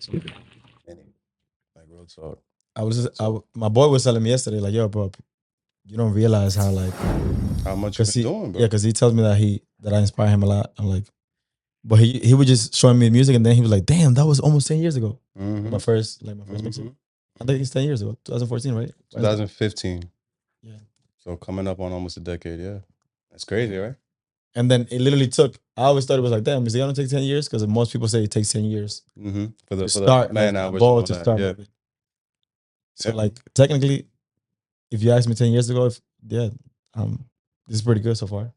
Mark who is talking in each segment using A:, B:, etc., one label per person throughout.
A: Like real talk.
B: My boy was telling me yesterday, like, yo, bro, you don't realize how like
A: how much you've been doing, bro.
B: Yeah, because he tells me that I inspire him a lot. I'm like, but he was just showing me music, and then he was like, damn, that was almost 10 years ago. My first mixtape. I think it's 10 years ago, 2014, right?
A: 2015.
B: Yeah.
A: So coming up on almost a decade, yeah. That's crazy, right?
B: And then it literally took. I always thought it was like, damn, is it gonna take 10 years? Because most people say it takes 10 years
A: for the
B: start,
A: man
B: like,
A: hours
B: ball to start.
A: Yeah.
B: So like technically, if you asked me 10 years ago, this is pretty good so far.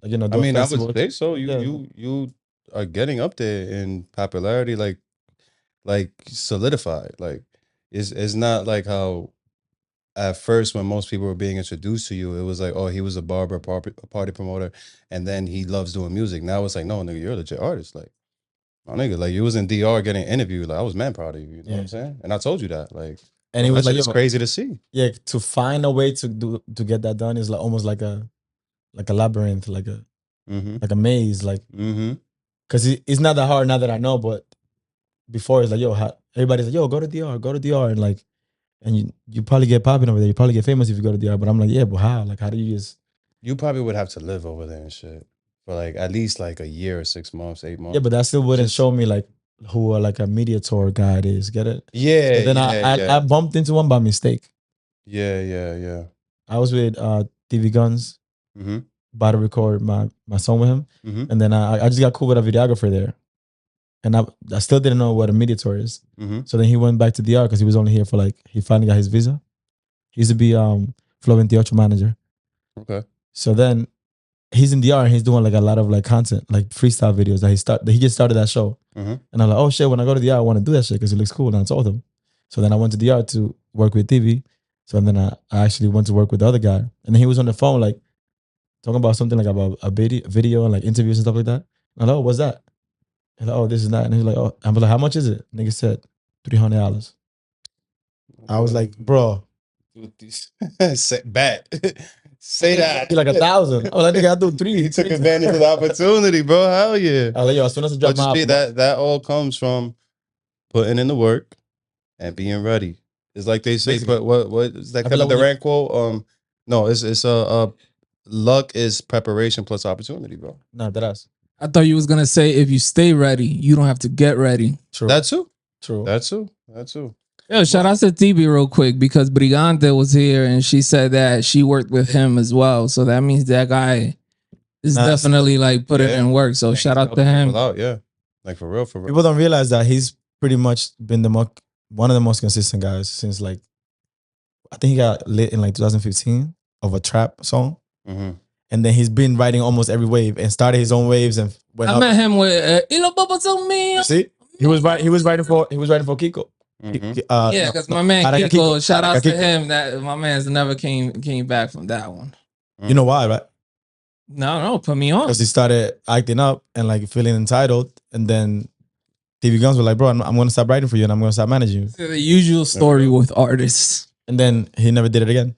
B: Like, you know,
A: I mean, I would say so. You are getting up there in popularity, like solidified. Like it's not like how at first when most people were being introduced to you, it was like, oh, he was a barber, party promoter, and then he loves doing music. Now it's like, no, nigga, you're a legit artist. Like, my nigga, like you was in DR getting interviewed. Like I was man proud of you. You know what I'm saying? And I told you that. Like,
B: and it was like,
A: it's crazy to see.
B: Yeah, to find a way to get that done is like almost like a labyrinth, like a maze, like because it's not that hard now that I know, but before it's like, yo, everybody's like, yo, go to DR, and like, and you probably get popping over there, you probably get famous if you go to DR, but I'm like, yeah, but how? Like, how do you just?
A: You probably would have to live over there and shit for like at least like a year or 6 months, 8 months.
B: Yeah, but that still wouldn't show me like who like a media tour guide is. Get it?
A: Yeah.
B: So then I bumped into one by mistake.
A: Yeah.
B: I was with TV Guns, about to record my song with him, and then I just got cool with a videographer there, and I still didn't know what a media tour is. So then he went back to DR because he was only here for like, he finally got his visa. He used to be Flow 28 manager.
A: Okay.
B: So then he's in DR and he's doing like a lot of like content, like freestyle videos that he just started that show. And I'm like, oh shit, when I go to DR, I want to do that shit because it looks cool. And I told him. So then I went to DR to work with TV. So then I actually went to work with the other guy. And then he was on the phone like talking about something like about a video and like interviews and stuff like that. And I'm like, oh, what's that? He's like, oh, this is that. And he's like, oh, I'm like, how much is it? Nigga said $300. I was like, bro.
A: Bet. Say that.
B: He's like 1,000. I was like, nigga, I do 3.
A: He took advantage of the opportunity, bro. Hell yeah.
B: I was like, yo, as soon as I drop my album,
A: that all comes from putting in the work and being ready. It's like they say, but what is that Kevin Durant quote? No, it's luck is preparation plus opportunity, bro.
B: No, that's.
C: I thought you was gonna say if you stay ready, you don't have to get ready.
B: True.
A: That too.
B: True.
A: That too.
C: Yo, shout out to TB real quick because Brigante was here and she said that she worked with him as well. So that means that guy is definitely like put it in work. So shout out to him.
A: Yeah, like for real.
B: People don't realize that he's pretty much been one of the most consistent guys since like, I think he got lit in like 2015 of a trap song. And then he's been writing almost every wave and started his own waves and went
C: I met him with
B: See, he was writing for Kiko.
C: Yeah, because my man Kiko, shout out to him. That my man's never came back from that one.
B: You know why, right?
C: No, put me on.
B: Because he started acting up and like feeling entitled, and then TV Guns were like, bro, I'm going to stop writing for you and I'm going to stop managing you.
C: It's the usual story with artists.
B: And then he never did it again.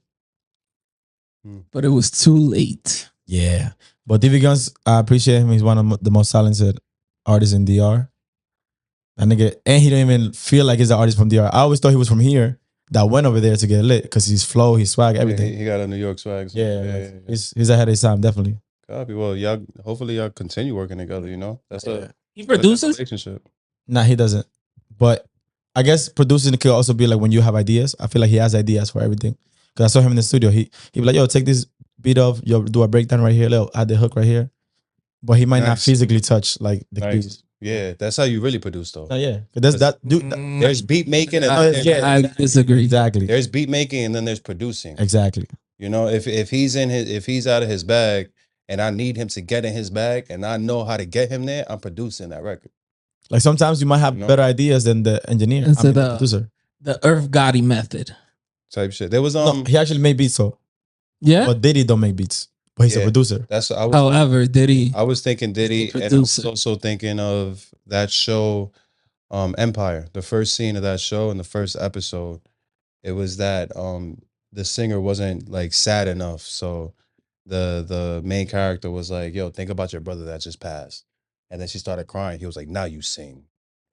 C: But it was too late.
B: Yeah. But TV Guns, I appreciate him. He's one of the most talented artists in DR. That nigga, and he don't even feel like he's an artist from DR. I always thought he was from here that went over there to get lit because he's flow, his swag, everything.
A: Yeah, he got a New York swag. So
B: yeah. He's ahead of his time, definitely.
A: Copy. Well, hopefully y'all continue working together, you know? That's
C: he produces?
A: Relationship.
B: Nah, he doesn't. But I guess producing could also be like when you have ideas. I feel like he has ideas for everything. Because I saw him in the studio. He'd be like, yo, take this beat off, yo, do a breakdown right here, add the hook right here. But he might not physically touch like the keys.
A: Yeah, that's how you really produce, though.
B: Yeah, there's
A: beat making. And
C: I disagree.
B: Exactly.
A: There's beat making, and then there's producing.
B: Exactly.
A: You know, if he's out of his bag, and I need him to get in his bag, and I know how to get him there, I'm producing that record.
B: Like sometimes you might have better ideas than the engineer. The producer.
C: The Earth Gotti method
A: type shit. There was
B: no, he actually made beats, so
C: yeah.
B: But Diddy don't make beats. But he's a producer.
C: However, Diddy.
A: I was thinking Diddy, and I was also thinking of that show, Empire. The first scene of that show in the first episode, it was that the singer wasn't like sad enough, so the main character was like, "Yo, think about your brother that just passed," and then she started crying. He was like, "Now you sing."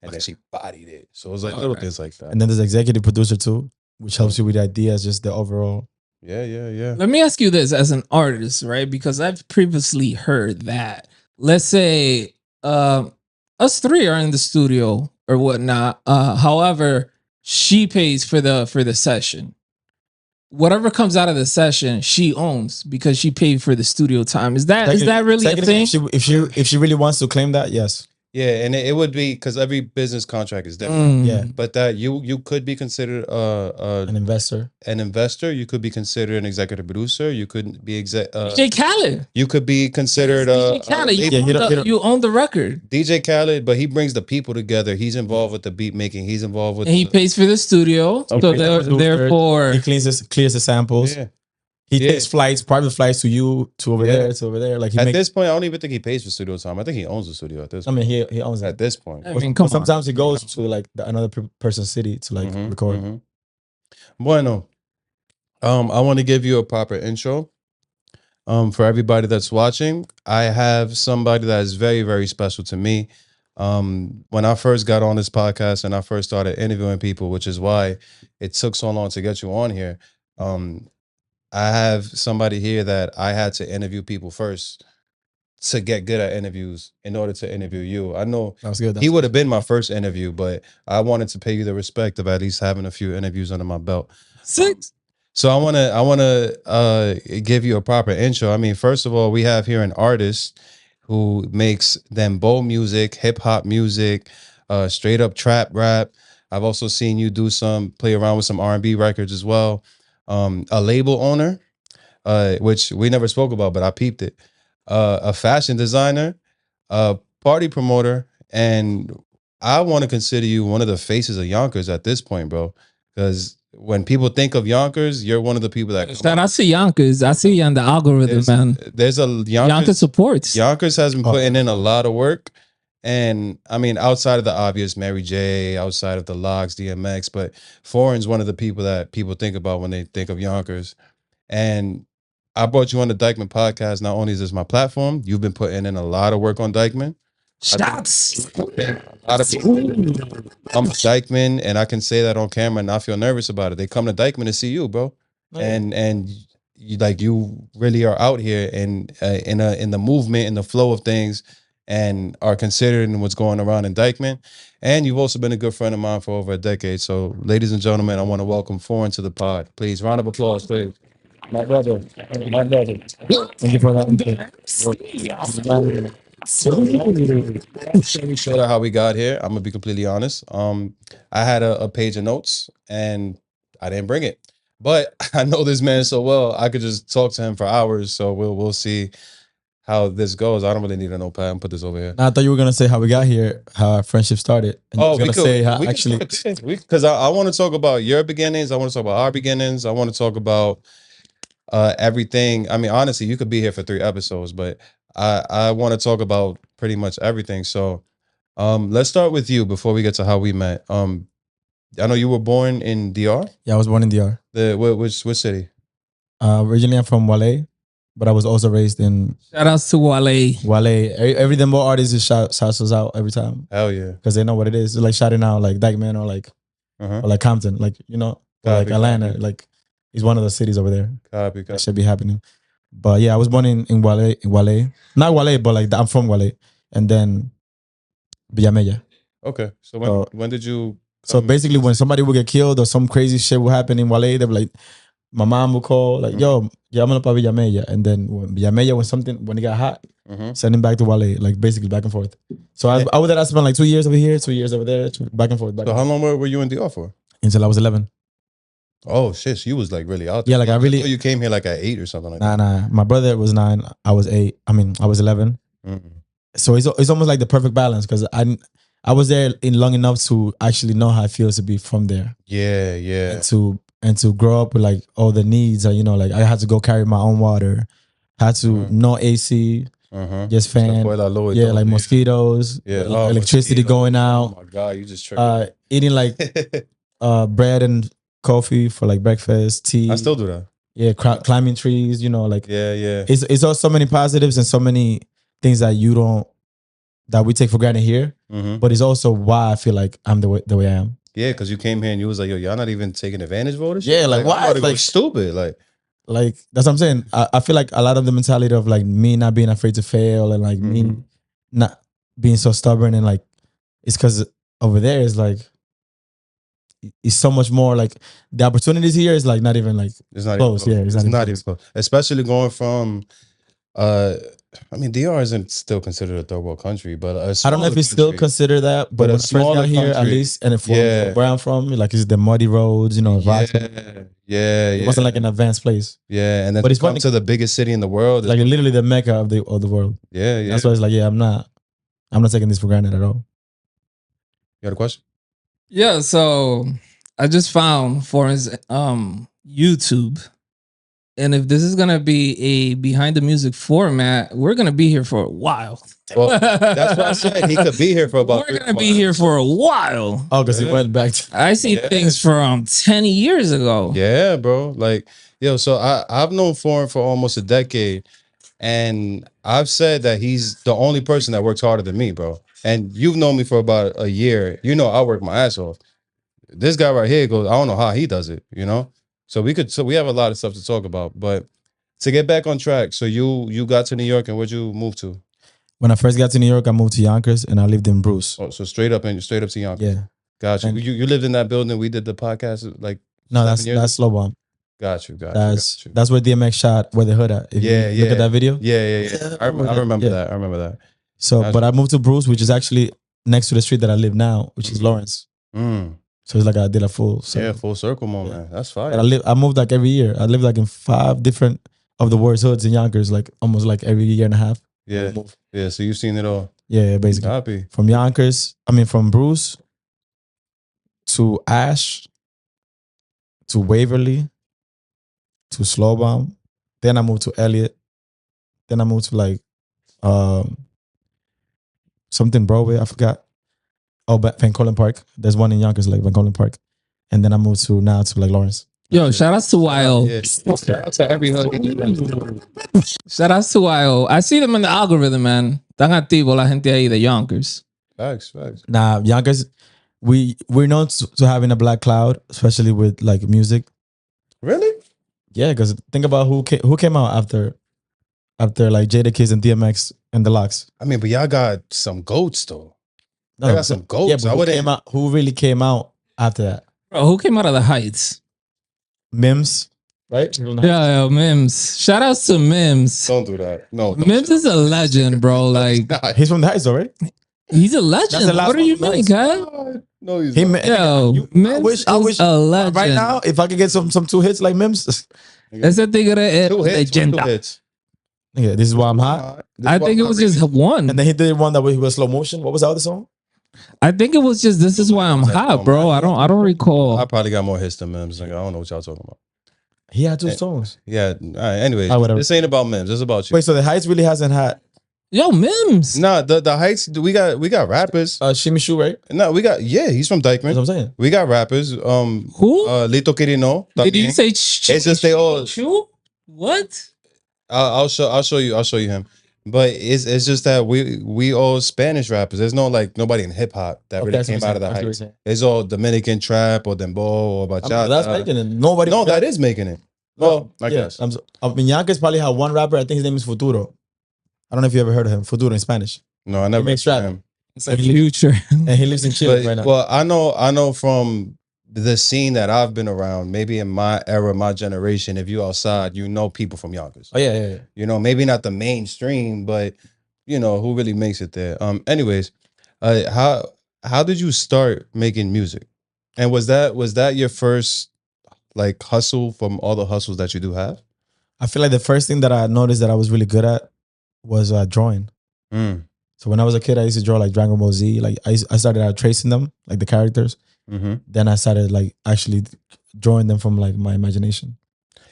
A: and then she bodied it. So it was like little things like that.
B: And then there's executive producer too, which helps you with ideas, just the overall.
A: Yeah.
C: Let me ask you this as an artist, right? Because I've previously heard that, let's say, us three are in the studio or whatnot. However, she pays for the session. Whatever comes out of the session, she owns because she paid for the studio time. Is that really a thing?
B: If she really wants to claim that, yes.
A: Yeah, and it would be because every business contract is different.
B: Yeah,
A: but that you could be considered
B: an investor.
A: An investor. You could be considered an executive producer. You could be
C: DJ Khaled.
A: You could be considered
C: DJ Khaled. You own the record.
A: DJ Khaled, but he brings the people together. He's involved with the beat making. He's involved with.
C: And he pays for the studio. So therefore,
B: he clears the samples.
A: Yeah.
B: He takes private flights to over there, to over there. Like
A: this point, I don't even think he pays for studio time. I think he owns the studio at this point.
B: I mean, he owns it
A: at this point.
C: I mean,
B: sometimes he goes to like another person's city to like record.
A: Bueno, I want to give you a proper intro. For everybody that's watching, I have somebody that is very, very special to me. When I first got on this podcast and I first started interviewing people, which is why it took so long to get you on here. I have somebody here that I had to interview people first to get good at interviews in order to interview you. I know he would have been my first interview, but I wanted to pay you the respect of at least having a few interviews under my belt.
C: 6.
A: So I want to give you a proper intro. I mean, first of all, we have here an artist who makes dembow music, hip hop music, straight up trap rap. I've also seen you play around with some R&B records as well. A label owner, which we never spoke about, but I peeped it. A fashion designer, a party promoter, and I want to consider you one of the faces of Yonkers at this point, bro. Because when people think of Yonkers, you're one of the people that.
C: I see Yonkers. I see you on the algorithm, man.
A: There's a
C: Yonkers supports.
A: Yonkers has been putting in a lot of work. And I mean, outside of the obvious Mary J, outside of the Logs, DMX, but Foreign's one of the people that people think about when they think of Yonkers. And I brought you on the Dyckman podcast. Not only is this my platform, you've been putting in a lot of work on Dyckman.
C: Shots.
A: A lot of people. I'm Dyckman, and I can say that on camera and not feel nervous about it. They come to Dyckman to see you, bro. And you really are out here and in the movement, in the flow of things, and are considering what's going around in Dyckman. And you've also been a good friend of mine for over a decade. So, ladies and gentlemen, I want to welcome Forign to the pod. Please, round of applause, please. My brother. Thank you for that. Let me show you how we got here. I'm gonna be completely honest. I had a page of notes and I didn't bring it, but I know this man so well. I could just talk to him for hours. So we'll see how this goes. I don't really need a notepad. And put this over here.
B: I thought you were gonna say how we got here, how our friendship started. And
A: because I want to talk about your beginnings. I want to talk about our beginnings. I want to talk about everything. I mean, honestly, you could be here for 3 episodes, but I want to talk about pretty much everything. So let's start with you before we get to how we met. I know you were born in DR.
B: Yeah, I was born in DR.
A: Which city?
B: Originally I'm from Wale, but I was also raised in.
C: Shout outs to Wale.
B: Wale. Every dembow artist is shouts us out every time.
A: Hell yeah.
B: Because they know what it is. It's like shouting out like Dyckman or like Compton, like, you know, or like Atlanta. Like, it's one of the cities over there.
A: Copy.
B: That should be happening. But yeah, I was born in Wale. Not Wale, but like I'm from Wale. And then Villamella.
A: Okay. So when did you?
B: So basically when somebody would get killed or some crazy shit would happen in Wale, they'd be like, my mom would call, like, yo, llámalo para Villamella. And then when Villamella, when it got hot, send him back to Wale, like basically back and forth. So I would have spent like 2 years over here, 2 years over there, back and forth.
A: So how long were you in DR for?
B: Until I was 11.
A: Oh shit, so you was like really out there.
B: Yeah, like I really.
A: You came here like at 8 or something like that.
B: Nah. My brother was 9. I was 8. I mean, I was 11. So it's almost like the perfect balance because I was there in long enough to actually know how it feels to be from there.
A: Yeah.
B: And to grow up with like all the needs, you know, like I had to go carry my own water, had to no AC, just fan, like mosquitoes, electricity going out.
A: Oh my god, you just tripped.
B: Eating like bread and coffee for like breakfast, tea.
A: I still do that.
B: Yeah, climbing trees, you know, like
A: yeah.
B: It's also so many positives and so many things that you don't that we take for granted here, but it's also why I feel like I'm the way I am.
A: Yeah, because you came here and you was like, yo, y'all not even taking advantage of all this
B: Yeah,
A: shit?
B: like why?
A: Like stupid.
B: Like that's what I'm saying. I feel like a lot of the mentality of like me not being afraid to fail and like me not being so stubborn and like it's because over there is like it's so much more like the opportunities here is like not even like
A: it's not
B: close.
A: Even close.
B: Yeah,
A: it's not even close. Especially going from I mean, DR isn't still considered a third world country, but
B: I don't know if it's still considered that, but when I first got here, at least, and from where I'm from, like it's the muddy roads, you know, it wasn't like an advanced place.
A: Yeah, and then but it's come to the biggest city in the world,
B: like literally the mecca of the world.
A: Yeah, yeah.
B: That's why it's like, yeah, I'm not taking this for granted at all.
A: You got a question?
C: Yeah, so I just found Foreign's YouTube. And if this is gonna be a behind the music format, we're gonna be here for a while.
A: Well, that's what I said. He could be here for about.
C: We're gonna be here for a while.
B: Oh, because he went back.
C: I see things from 10 years ago.
A: Yeah, bro. Like, yo, so I've known Forign for almost a decade, and I've said that he's the only person that works harder than me, bro. And you've known me for about a year. You know, I work my ass off. This guy right here goes, I don't know how he does it, you know? So we have a lot of stuff to talk about. But to get back on track, so you got to New York and where'd you move to?
B: When I first got to New York, I moved to Yonkers and I lived in Bruce.
A: Oh, so straight up to Yonkers.
B: Yeah.
A: Gotcha. You lived in that building. We did the podcast like
B: no, that's Slow Bomb.
A: Got you.
B: That's where DMX shot where the hood at. If you look at that video.
A: Yeah. I remember that.
B: So, but I moved to Bruce, which is actually next to the street that I live now, which is Lawrence. So it's like I did a full circle.
A: Yeah, full circle moment. That's fine.
B: I moved like every year. I lived like in 5 different of the worst hoods in Yonkers, like almost like every year and a half.
A: Yeah. Yeah. So you've seen it all.
B: Yeah, basically.
A: Happy.
B: From Yonkers, from Bruce to Ash to Waverly to Slow Bomb. Then I moved to Elliott. Then I moved to like something Broadway, I forgot. Oh, but Van Colin Park. There's one in Yonkers, like Van Colin Park. And then I moved to like Lawrence.
C: Yo, shout outs to Wild. Shout out to every hood. Shout outs to Wild. I see them in the algorithm, man. Tan activo la gente ahí de Yonkers.
A: Facts.
B: Nah, Yonkers, we're known to having a black cloud, especially with like music.
A: Really?
B: Yeah, because think about who came out after like Jadakiss and DMX and the Locks.
A: I mean, but y'all got some goats though.
B: I got some goats. Yeah, but who really came out after that?
C: Bro, who came out of the Heights?
B: Mims, right?
C: Yeah, Mims. Shout outs to Mims.
A: Don't do that. No.
C: Mims is a legend, bro. Like
B: he's from the Heights, all right?
C: He's a legend. What do you mean, guys?
A: No, he's not.
C: Yo, Mims
B: I wish
C: a legend.
B: Right now, if I could get some 2 hits like Mims.
C: Ese tigre es leyenda.
A: 2 hits.
B: Yeah, this is why I'm hot.
C: I think it was just one.
B: And then he did one that was slow motion. What was the other song?
C: I think it was just This Is Why I'm Hot, bro. I don't recall.
A: I probably got more hits than Mims. Like, I don't know what y'all talking about.
B: He had 2 songs.
A: Yeah. All right. Anyways, this ain't about Mims. This is about you.
B: Wait, so the Heights really hasn't had?
C: Yo, Mims.
A: Nah, the Heights. We got rappers.
B: Shimmy Shu, right?
A: No, we got he's from Dyckman.
B: That's what I'm saying.
A: We got rappers.
C: Who?
A: Lito Quirino.
C: Did you say?
A: It's just they all.
C: What?
A: I'll show you him. But it's just that we all Spanish rappers. There's no like nobody in hip hop that really came out of the Heights. It's all Dominican trap or dembow or bachata.
B: That's making it. Nobody.
A: No, that is making it. Well, I guess.
B: Yonkers probably had one rapper. I think his name is Futuro. I don't know if you ever heard of him. Futuro in Spanish.
A: No, I never.
B: He makes rap.
C: It's like Future,
B: and he lives in Chile right now.
A: Well, I know from the scene that I've been around, maybe in my era, my generation, if you outside, you know people from Yonkers.
B: Oh yeah.
A: You know, maybe not the mainstream, but you know who really makes it there. Anyways, how did you start making music? And was that your first like hustle from all the hustles that you do have?
B: I feel like the first thing that I noticed that I was really good at was drawing. So when I was a kid, I used to draw like Dragon Ball Z. Like I started out tracing them, like the characters. Then I started like actually drawing them from like my imagination.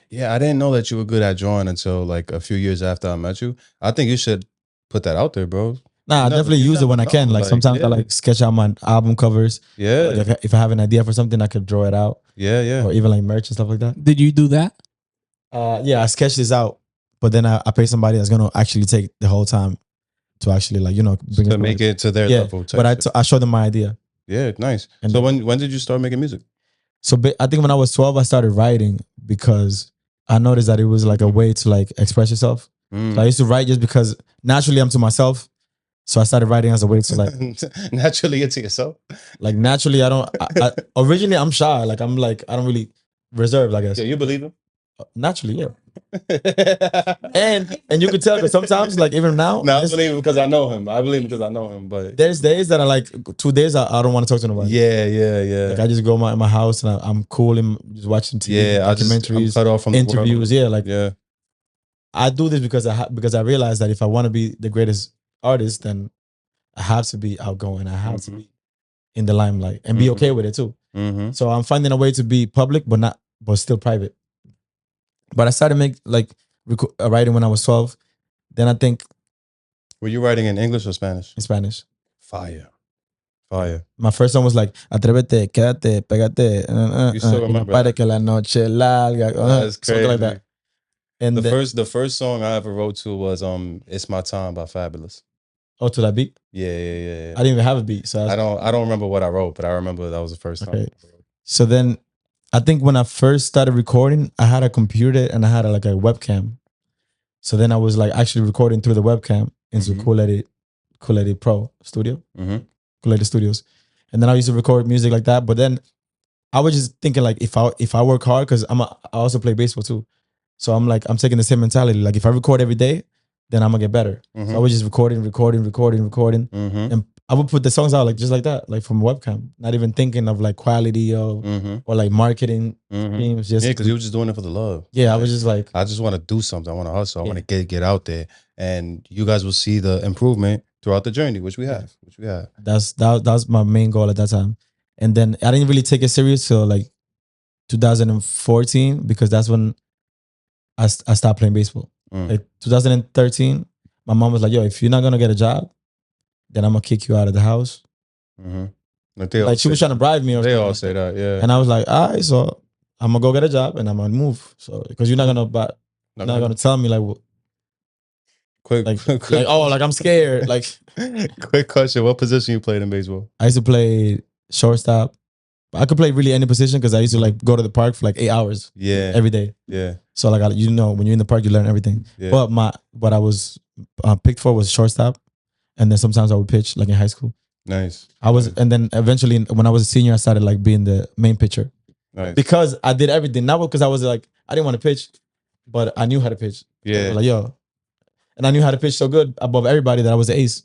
A: Yeah, I didn't know that you were good at drawing until like a few years after I met you. I think you should put that out there, bro.
B: Nah, I definitely use it when I can. Like sometimes I like sketch out my album covers.
A: Yeah.
B: Like if I have an idea for something, I could draw it out.
A: Yeah.
B: Or even like merch and stuff like that.
C: Did you do that?
B: Yeah, I sketched this out, but then I pay somebody that's gonna actually take the whole time to actually like, you know, bring
A: to make it to their level.
B: But I showed them my idea.
A: Yeah, nice.
B: And
A: so when did you start making music?
B: So I think when I was 12, I started writing because I noticed that it was like a way to like express yourself. So I used to write just because naturally I'm to myself. So I started writing as a way to like
A: naturally into yourself.
B: Like naturally, originally I'm shy. Like I don't really reserved, I guess.
A: Yeah, you believe him?
B: Naturally, yeah. and you could tell because sometimes, like even now,
A: no, I believe him because I know him. I believe him because I know him. But
B: there's days that I like 2 days I don't want to talk to nobody.
A: Yeah.
B: Like I just go in my house and I'm cool and just watching TV, documentaries,
A: I'm cut off from
B: interviews.
A: The world.
B: Yeah, I do this because I realize that if I want to be the greatest artist, then I have to be outgoing. I have to be in the limelight and be okay with it too. So I'm finding a way to be public, but still private. But I started writing when I was 12. Then I think.
A: Were you writing in English or Spanish?
B: In Spanish.
A: Fire.
B: My first song was like, Atrévete, quédate, pégate.
A: You still remember
B: that? Que la noche larga.
A: That's crazy. Something like that.
B: And
A: the first song I ever wrote to was "It's My Time" by Fabulous.
B: Oh, to that beat?
A: Yeah.
B: I didn't even have a beat, so
A: I don't remember what I wrote, but I remember that was the first time.
B: Okay. So then, I think when I first started recording, I had a computer and I had a webcam. So then I was like actually recording through the webcam into Cool Edit Pro Studio, Cool Edit Studios, and then I used to record music like that. But then I was just thinking like if I work hard, because I also play baseball too, so I'm taking the same mentality. Like if I record every day, then I'm gonna get better. So I was just recording, and I would put the songs out just like that, like from webcam, not even thinking of like quality or like marketing schemes. Just
A: because you were just doing it for the love.
B: Yeah, I was just like,
A: I just want to do something. I want to hustle. I want to get out there, and you guys will see the improvement throughout the journey, which we have.
B: That was my main goal at that time, and then I didn't really take it serious till like 2014 because that's when I stopped playing baseball. Like 2013, my mom was like, "Yo, if you're not gonna get a job, then I'm gonna kick you out of the house." Like she was trying to bribe me.
A: They all say that, yeah.
B: And I was like, "All right, so I'm gonna go get a job and I'm gonna move." So because you're not gonna tell me like,
A: quick,
B: I'm scared. Like,
A: quick question: what position you played in baseball?
B: I used to play shortstop. I could play really any position because I used to like go to the park for like 8 hours.
A: Yeah,
B: every day.
A: Yeah.
B: So like when you're in the park, you learn everything. Yeah. But what I was picked for was shortstop, and then sometimes I would pitch like in high school.
A: Nice.
B: And then eventually when I was a senior, I started like being the main pitcher.
A: Nice.
B: Because I did everything, not because I was like I didn't want to pitch, but I knew how to pitch.
A: Yeah.
B: Like and I knew how to pitch so good above everybody that I was the ace.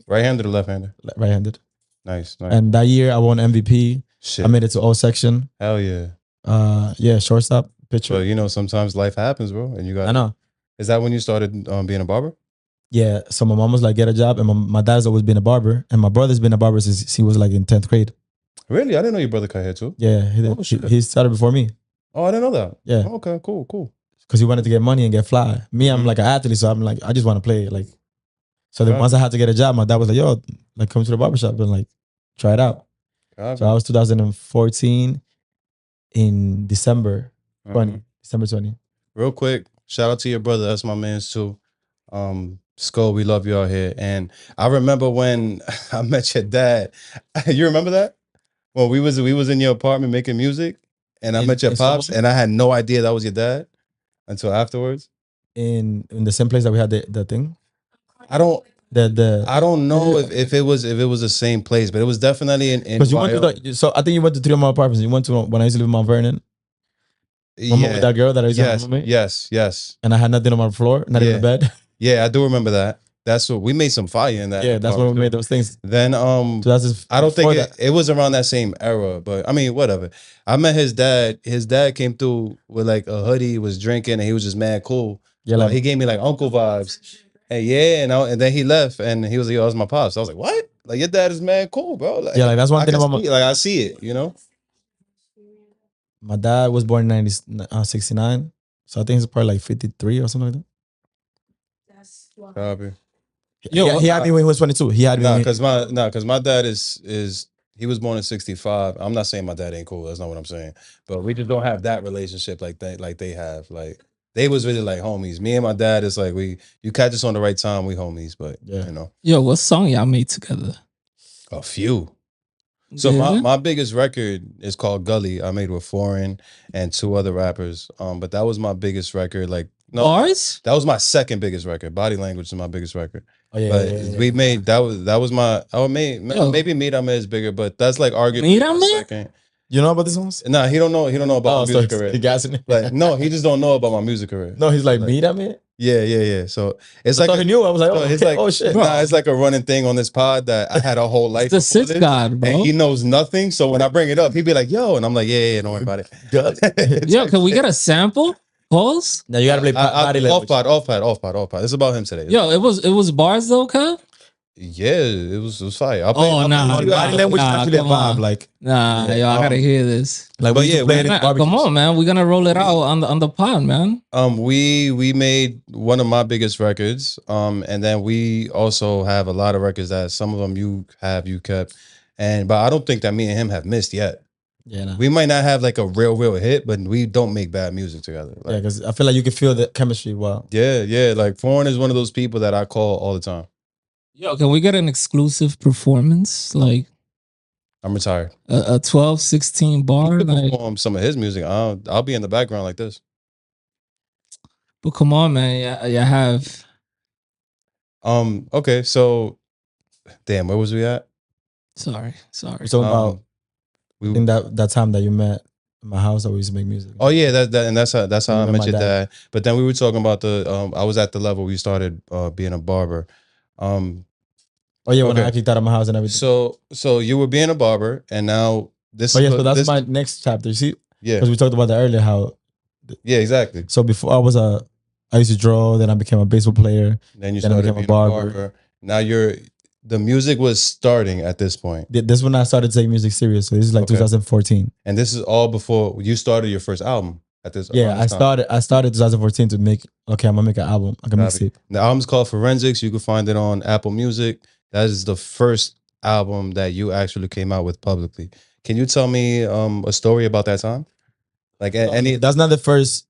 A: Right-handed or left-handed?
B: Right-handed.
A: Nice.
B: And that year I won MVP.
A: Shit.
B: I made it to all section.
A: Hell yeah.
B: Shortstop, pitcher.
A: But sometimes life happens, bro, and you got.
B: I know.
A: Is that when you started being a barber?
B: Yeah. So my mom was like, get a job, and my dad's always been a barber, and my brother's been a barber since he was like in 10th grade.
A: Really? I didn't know your brother cut hair too.
B: Yeah, he started before me.
A: Oh, I didn't know that.
B: Yeah.
A: Oh, okay. Cool.
B: Because he wanted to get money and get fly. Me, I'm like an athlete, so I'm like I just want to play. Like, so then once I had to get a job, my dad was like, "Yo, like come to the barbershop and like try it out." So I was 2014 in December 20. December 20.
A: Real quick, shout out to your brother. That's my man's too. Skull, we love you out here. And I remember when I met your dad. You remember that? Well, we was in your apartment making music, and I met your pops, and I had no idea that was your dad until afterwards.
B: In the same place that we had the thing.
A: I don't know if it was the same place, but it was definitely in.
B: Because you went to so I think you went to 3 of my apartments. You went to when I used to live in Mount Vernon. Remember with that girl that I used to have with me?
A: Yes.
B: And I had nothing on my floor, not even a bed.
A: Yeah, I do remember that. That's what we made some fire in that.
B: Yeah, that's when we made those things.
A: Then so I don't think it was around that same era, but I mean whatever. I met his dad. His dad came through with like a hoodie, was drinking, and he was just mad cool. Yeah, like he gave me like uncle vibes. And yeah, and then he left, and he was like, "Yo, that's my pops." I was like, "What? Like your dad is mad cool, bro." Like,
B: yeah, like that's one thing about
A: I see it,
B: My dad was born in 69, so I think he's probably like 53 or something like that.
A: Copy.
B: Yo, he had me when he was 22. He had me.
A: Because my dad is he was born in 65. I'm not saying my dad ain't cool. That's not what I'm saying. But we just don't have that relationship like they have. Like they was really like homies. Me and my dad is like you catch us on the right time, we homies. But you know,
C: yo, what song y'all made together?
A: a few. So my biggest record is called Gully. I made with Forign and 2 other rappers. But that was my biggest record. Like
C: Bars?
A: that was my second biggest record. Body Language is my biggest record.
B: Oh yeah,
A: but we made that was my maybe Mirame is bigger, but that's like arguably my second.
B: You know about this ones?
A: Nah, he don't know about my music career.
B: He gassing it.
A: Like no, he just don't know about my music career.
B: No, he's like Mirame.
A: Yeah. So it's
B: I
A: like
B: he knew. I was like,
A: it's like,
B: oh shit.
A: Nah, it's like a running thing on this pod that I had a whole life.
C: It's the sixth god, bro.
A: And he knows nothing. So when I bring it up, he'd be like, "Yo," and I'm like, "Yeah, don't worry about it."
C: Yo, can we get a sample? Pause.
B: Now you gotta play Body Language.
A: Off pod. It's about him today.
C: Yo, it was bars though, Kev.
A: Yeah, it was fire.
B: Body Language actually a vibe. Like
C: yo, I gotta hear this.
B: Like,
A: but yeah,
C: come on, man. We're gonna roll it out on the pod, man.
A: We made one of my biggest records. And then we also have a lot of records that some of them you kept, but I don't think that me and him have missed yet.
B: Yeah, nah.
A: We might not have like a real hit, but we don't make bad music together. Like,
B: yeah, because I feel like you can feel the chemistry. Wow.
A: Yeah. Like Forign is one of those people that I call all the time.
C: Yo, can we get an exclusive performance? Like,
A: I'm retired.
C: A 12, 16 bar? Like,
A: perform some of his music. I'll be in the background like this.
C: But come on, man. You have.
A: Okay, so, damn, where was we at?
C: Sorry.
B: We're talking about in that time that you met in my house, I used to make music.
A: Oh yeah, that's how I met your dad. But then we were talking about I was at the level we started being a barber.
B: Oh yeah, when I actually thought of my house and everything.
A: So you were being a barber, and now this.
B: Oh yeah, so that's my next chapter. You see,
A: yeah,
B: because we talked about that earlier. How?
A: Yeah, exactly.
B: So before I used to draw. Then I became a baseball player.
A: Then you started being a barber. Now the music was starting at this point.
B: This is when I started taking music serious. So this is like 2014.
A: And this is all before you started your first album. At this,
B: yeah, I started 2014 to make. Okay, I'm gonna make an album, like a mixtape.
A: The album's called Forensics. You can find it on Apple Music. That is the first album that you actually came out with publicly. Can you tell me a story about that time? Like any?
B: That's not the first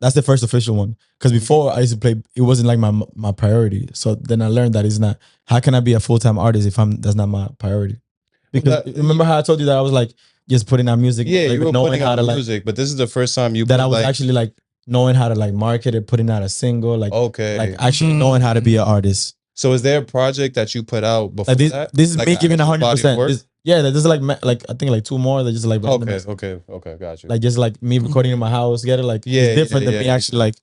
B: that's the first official one. Because before I used to play, it wasn't like my priority. So then I learned that it's not. How can I be a full-time artist if that's not my priority? Because remember how I told you that I was like just putting out music.
A: Yeah,
B: like,
A: you were
B: knowing
A: putting
B: how
A: out
B: to
A: music, but this is the first time you
B: that I was actually like knowing how to like market it, putting out a single, like like actually knowing how to be an artist.
A: So is there a project that you put out before that?
B: This is me giving 100%. Yeah, there's like I think like 2 more that just like
A: okay, got you.
B: Like just like me recording in my house, get it like it's different than me actually like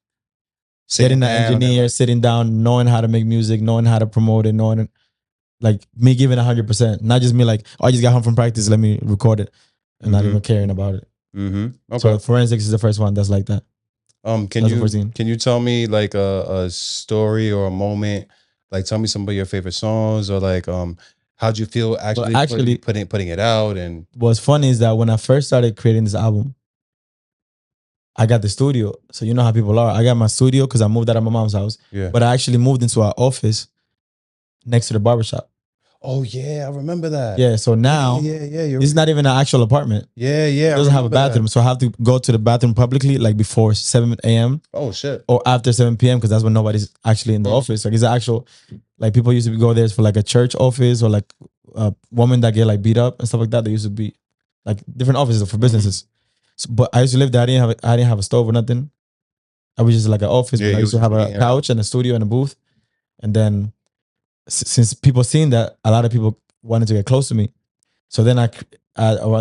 B: getting an engineer, sitting down, knowing how to make music, knowing how to promote it, knowing like me giving 100%, not just me like I just got home from practice, let me record it, and not even caring about it.
A: Okay.
B: So Forensics is the first one that's like that.
A: Can you tell me like a story or a moment? Like tell me some of your favorite songs, or like how'd you feel actually putting it out? And
B: what's funny is that when I first started creating this album, I got the studio. So you know how people are. I got my studio because I moved out of my mom's house.
A: Yeah.
B: But I actually moved into our office next to the barbershop.
A: Oh yeah, I remember that.
B: Yeah. So now this is not even an actual apartment.
A: Yeah.
B: It doesn't have a bathroom. So I have to go to the bathroom publicly like before 7 a.m.
A: Oh shit.
B: Or after 7 p.m. because that's when nobody's actually in the office. Like it's an actual, like people used to go there for like a church office or like a woman that get like beat up and stuff like that. They used to be like different offices for businesses. So, but I used to live there. I didn't have a stove or nothing. I was just like an office. But I used to have a couch and a studio and a booth. And then since people seen that, a lot of people wanted to get close to me. So then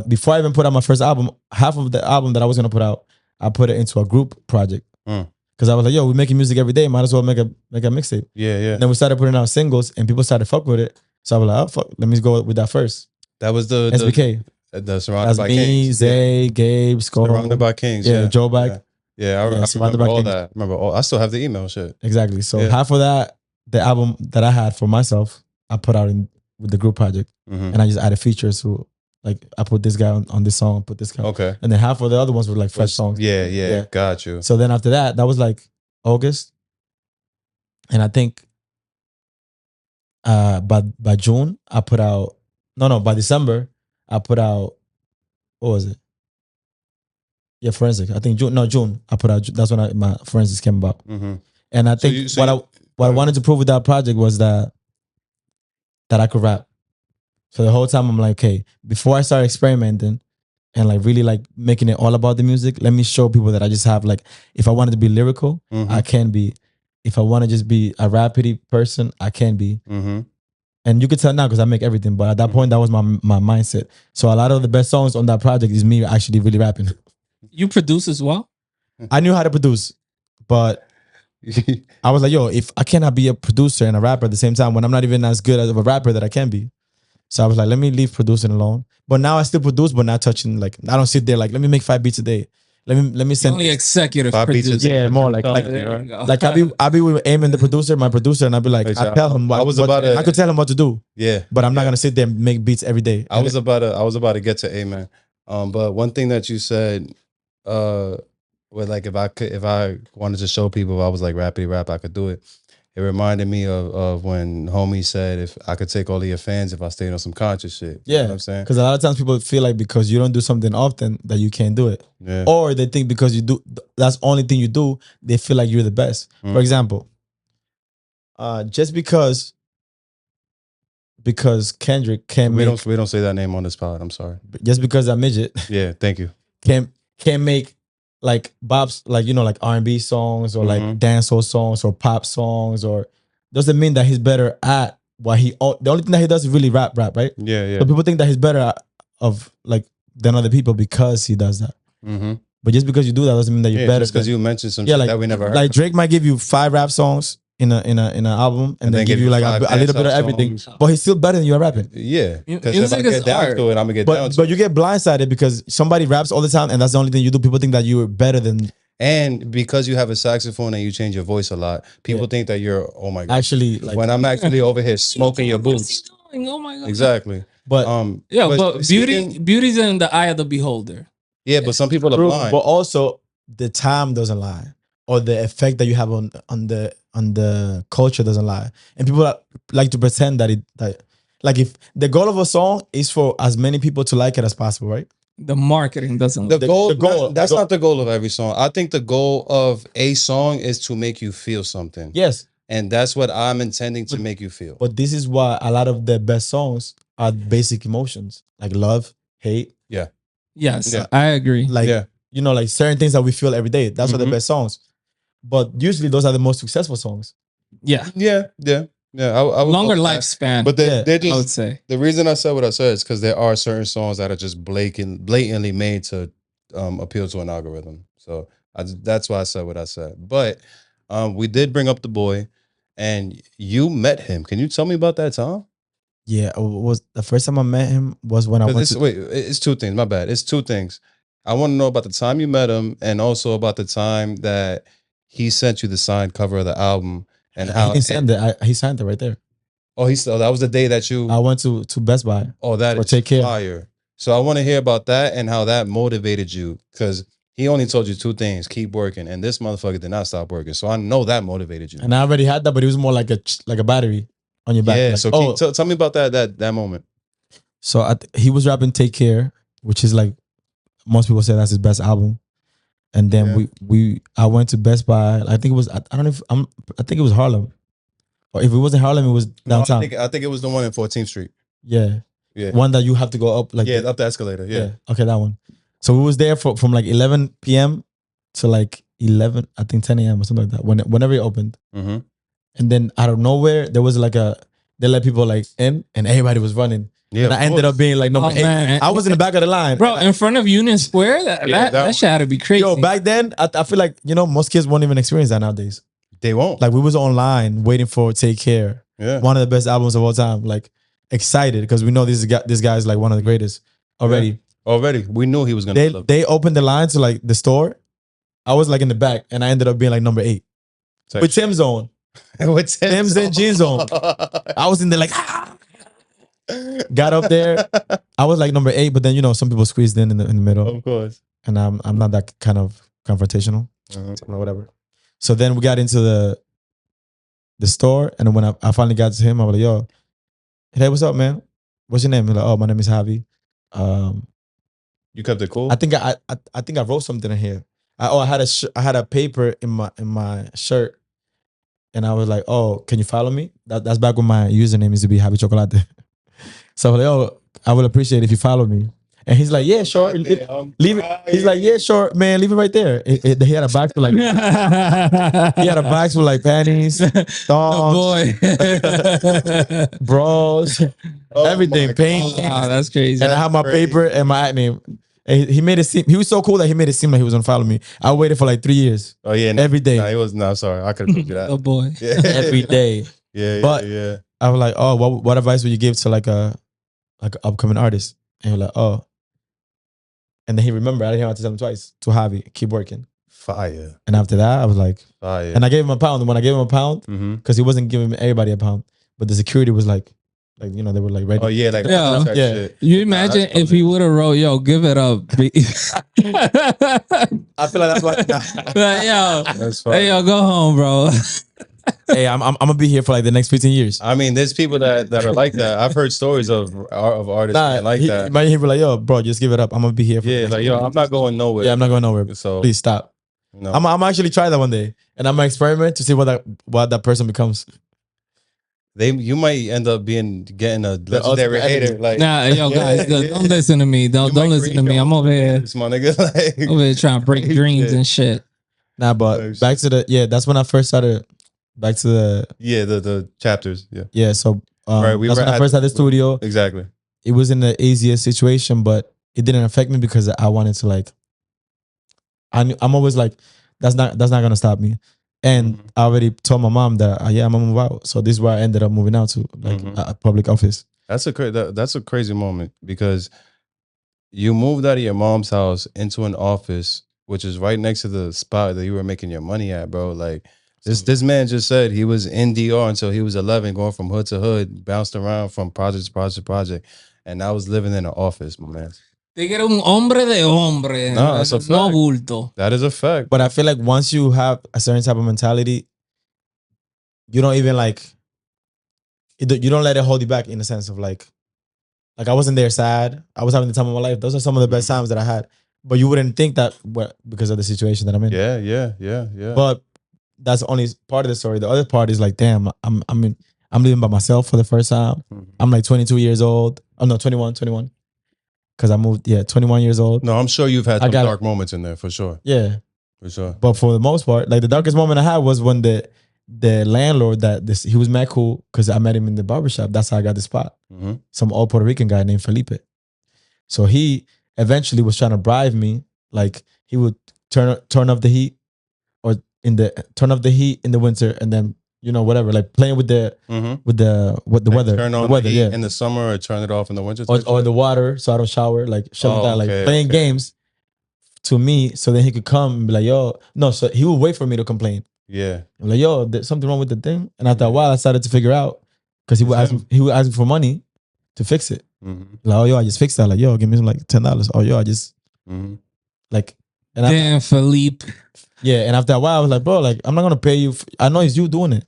B: before I even put out my first album, half of the album that I was gonna put out, I put it into a group project. Because I was like, yo, we're making music every day. Might as well make a mixtape.
A: Yeah.
B: And then we started putting out singles and people started fuck with it. So I was like, oh fuck, let me go with that first.
A: That was the
B: SBK.
A: The Surrounded by Kings.
B: Me, Zay, Gabe, Skull.
A: Surrounded by Kings.
B: Yeah, Joe Bag.
A: Yeah, I remember all that. I still have the email shit.
B: Exactly. So half of that, the album that I had for myself, I put out with the group project. And I just added features. So like I put this guy on this song, put this guy.
A: Okay.
B: And then half of the other ones were like fresh songs.
A: Yeah. Got you.
B: So then after that was like August. And I think by June, I put out, by December, I put out, what was it? Yeah, forensic. I think June. No, June. I put out. That's when my forensics came about.
A: Mm-hmm.
B: And I think what I wanted to prove with that project was that I could rap. So the whole time I'm like, okay, before I start experimenting and like really like making it all about the music, let me show people that I just have like, if I wanted to be lyrical, I can be. If I want to just be a rapidy person, I can be. And you could tell now because I make everything. But at that point, that was my mindset. So a lot of the best songs on that project is me actually really rapping.
C: You produce as well?
B: I knew how to produce, but I was like, yo, if I cannot be a producer and a rapper at the same time when I'm not even as good as a rapper that I can be. So I was like, let me leave producing alone. But now I still produce, but not touching, like, I don't sit there like, let me make 5 beats a day. Let me send
C: only executive
A: 5 beats a
C: producer.
A: day.
B: Yeah, more like I be with Eamon, the producer, my producer, and I'd be like, I tell him what I could tell him what to do.
A: Yeah.
B: But I'm not gonna sit there and make beats every day.
A: I was about to get to Amen. But one thing that you said, with like if I wanted to show people if I was like rapidy rap, I could do it. It reminded me of when homie said if I could take all of your fans if I stayed on some conscious shit. You know what I'm saying?
B: Because a lot of times people feel like because you don't do something often that you can't do it.
A: Yeah.
B: Or they think because you do that's the only thing you do, they feel like you're the best. For example, just because Kendrick can't
A: we don't say that name on this pod. I'm sorry.
B: Just because I'm midget.
A: Yeah, thank you.
B: Can't make like Bob's like like R&B songs or like dancehall songs or pop songs, or doesn't mean that he's better at what the only thing that he does is really rap, right?
A: Yeah.
B: So people think that he's better than other people because he does that. But just because you do that doesn't mean that you're better.
A: Just because you mentioned some shit that we never heard.
B: Like Drake might give you 5 rap songs in an album and then give you like a little bit of everything, but he's still better than you at rapping.
A: Yeah, because if I get down to it, I'm gonna get down to it.
B: But you get blindsided because somebody raps all the time and that's the only thing you do. People think that you're better than.
A: And because you have a saxophone and you change your voice a lot, people think that you're, oh my god.
B: Actually, like,
A: when I'm actually over here smoking your boots.
C: Oh my god.
A: Exactly.
B: But
C: but beauty's in the eye of the beholder.
A: Yeah, but some people are blind.
B: But also the time doesn't lie, or the effect that you have on the culture doesn't lie. And people like to pretend that like if the goal of a song is for as many people to like it as possible, right?
C: The marketing doesn't.
A: The goal. That's not the goal of every song. I think the goal of a song is to make you feel something.
B: Yes.
A: And that's what I'm intending to make you feel.
B: But this is why a lot of the best songs are basic emotions, like love, hate.
A: Yeah.
C: Yes, yeah. I agree.
B: Like, like certain things that we feel every day. That's what the best songs. But usually those are the most successful songs.
C: Yeah.
A: I
C: longer lifespan.
A: But they're just,
C: I would say
A: the reason I said what I said is because there are certain songs that are just blatantly made to appeal to an algorithm. So that's why I said what I said. But we did bring up the boy, and you met him. Can you tell me about that time?
B: Yeah, was the first time I met him was when I went to.
A: Wait, it's 2 things. My bad. It's 2 things. I want to know about the time you met him, and also about the time that he sent you the signed cover of the album, and how
B: he signed it. He signed it right there.
A: Oh, that was the day that you.
B: I went to Best Buy.
A: Oh, that is
B: Take Care.
A: Fire. So I want to hear about that and how that motivated you, because he only told you 2 things: keep working, and this motherfucker did not stop working. So I know that motivated you.
B: And I already had that, but it was more like a battery on your back.
A: Yeah.
B: Like,
A: so tell me about that moment.
B: So he was rapping "Take Care," which is like most people say that's his best album. And then I went to Best Buy. I think it was I think it was Harlem, or if it wasn't Harlem, it was downtown.
A: I think it was the one in 14th Street.
B: Yeah. One that you have to go up like
A: up the escalator. Yeah.
B: Okay, that one. So we was there from like 11 p.m. to like 10 a.m. or something like that. Whenever it opened. And then out of nowhere, there was like they let people like in, and everybody was running. Yeah, and I ended up being like number 8. Man. I was in the back of the line,
C: bro, in front of Union Square. That shit had to be crazy.
B: Yo, back then, I feel like most kids won't even experience that nowadays.
A: They won't.
B: Like we was online waiting for "Take Care," one of the best albums of all time. Like excited because we know this guy is like one of the greatest already.
A: Yeah. Already, we knew he was gonna.
B: They opened the line to like the store. I was like in the back, and I ended up being like number 8 with Tim's on.
A: With
B: Tim's and jeans on. I was in there like. Got up there. I was like number 8, but then some people squeezed in the middle.
A: Of course.
B: And I'm not that kind of confrontational. So whatever. So then we got into the store, and then when I finally got to him, I was like, "Yo, hey, what's up, man? What's your name?" He's like, "Oh, my name is Javi.
A: You kept it cool?
B: I think I wrote something in here. I had a paper in my shirt, and I was like, oh, can you follow me? That's back when my username used to be Happy Chocolate. So I was like, oh, I would appreciate it if you follow me. And he's like, yeah, sure. Leave it. He's like, yeah, sure, man. Leave it right there. He had a box with like, he had a box with like panties, thongs, bras, everything, paint.
C: Wow, that's crazy.
B: And I have my paper and my acne. And he made it seem, he was so cool that he made it seem like he was gonna follow me. I waited for like 3 years.
A: Oh yeah,
B: every day.
A: Nah, he was no. Sorry, I could have told you that.
C: Oh boy,
A: Yeah.
B: Every day.
A: Yeah,
B: But
A: yeah.
B: I was like, oh, what advice would you give to like an upcoming artist? And he was like, oh. And then he remembered, I didn't have to tell him twice. To Javi, keep working.
A: Fire.
B: And after that, I was like,
A: Fire.
B: and I gave him a pound. And when I gave him a pound, because he wasn't giving everybody a pound, but the security was like, you know, they were like ready.
A: Oh yeah, like
C: Yeah.
B: Yeah.
A: shit.
C: you imagine if he would have wrote, "Yo, give it up."
B: I feel like that's why.
C: Like, yo,
A: That's fine.
C: hey, yo, go home, bro.
B: Hey, I'm gonna be here for like the next 15 years.
A: I mean, there's people that are like that. I've heard stories of artists being like that.
B: Imagine he be like, yo, bro, just give it up. I'm gonna be here. For
A: Yeah, like yo, I'm not going nowhere.
B: Yeah, I'm not going nowhere.
A: So
B: Please stop.
A: no.
B: I'm actually try that one day, and I'm gonna experiment to see what that person becomes.
A: You might end up getting a legendary hater. Like,
C: Nah, yo, guys, don't listen to me. Don't listen to me. I'm over here,
A: this my nigga. Like,
C: over here trying to break dreams and shit.
B: Nah, but back to the that's when I first started. Back to
A: the chapters. Yeah.
B: So
A: Right, we
B: that's
A: were
B: when I
A: at-
B: first had the studio.
A: Exactly.
B: It was in the easiest situation, but it didn't affect me because I wanted to like. I'm always like, that's not gonna stop me, and I already told my mom that I'm gonna move out. So this is where I ended up moving out to, like a public office.
A: That's a crazy moment because you moved out of your mom's house into an office, which is right next to the spot that you were making your money at, bro. Like this man just said he was in DR until he was 11, going from hood to hood, bounced around from project to project to project, and I was living in an office, my man.
C: Tigre un hombre de hombre.
A: No, that's a
C: No
A: fact.
C: bulto.
A: That is a fact.
B: But I feel like once you have a certain type of mentality, you don't even like. You don't let it hold you back in the sense of like I wasn't there sad. I was having the time of my life. Those are some of the best times that I had. But you wouldn't think that because of the situation that I'm in.
A: Yeah.
B: But that's only part of the story. The other part is like, damn, I'm living by myself for the first time. I'm like 22 years old. Oh no, 21. Because I moved, 21 years old.
A: No, I'm sure you've had some dark moments in there for sure.
B: Yeah.
A: For sure.
B: But for the most part, like the darkest moment I had was when the landlord he was mad cool because I met him in the barbershop. That's how I got the spot. Some old Puerto Rican guy named Felipe. So he eventually was trying to bribe me. Like he would turn off the heat or turn off the heat in the winter and then, you know, whatever, like playing with the weather.
A: Turn on
B: the weather,
A: the heat in the summer or turn it off in the winter.
B: Or the water so I don't shower, like shut it down, like playing games to me so then he could come and be like, yo, no, so he would wait for me to complain.
A: Yeah.
B: I'm like, yo, there's something wrong with the thing. And after a while I started to figure out because he would ask me for money to fix it. Like, oh yo, I just fixed that. Like, yo, give me some like $10. Oh yo, I just like and
C: damn Felipe.
B: Yeah, and after a while I was like, bro, like I'm not gonna pay you. I know it's you doing it.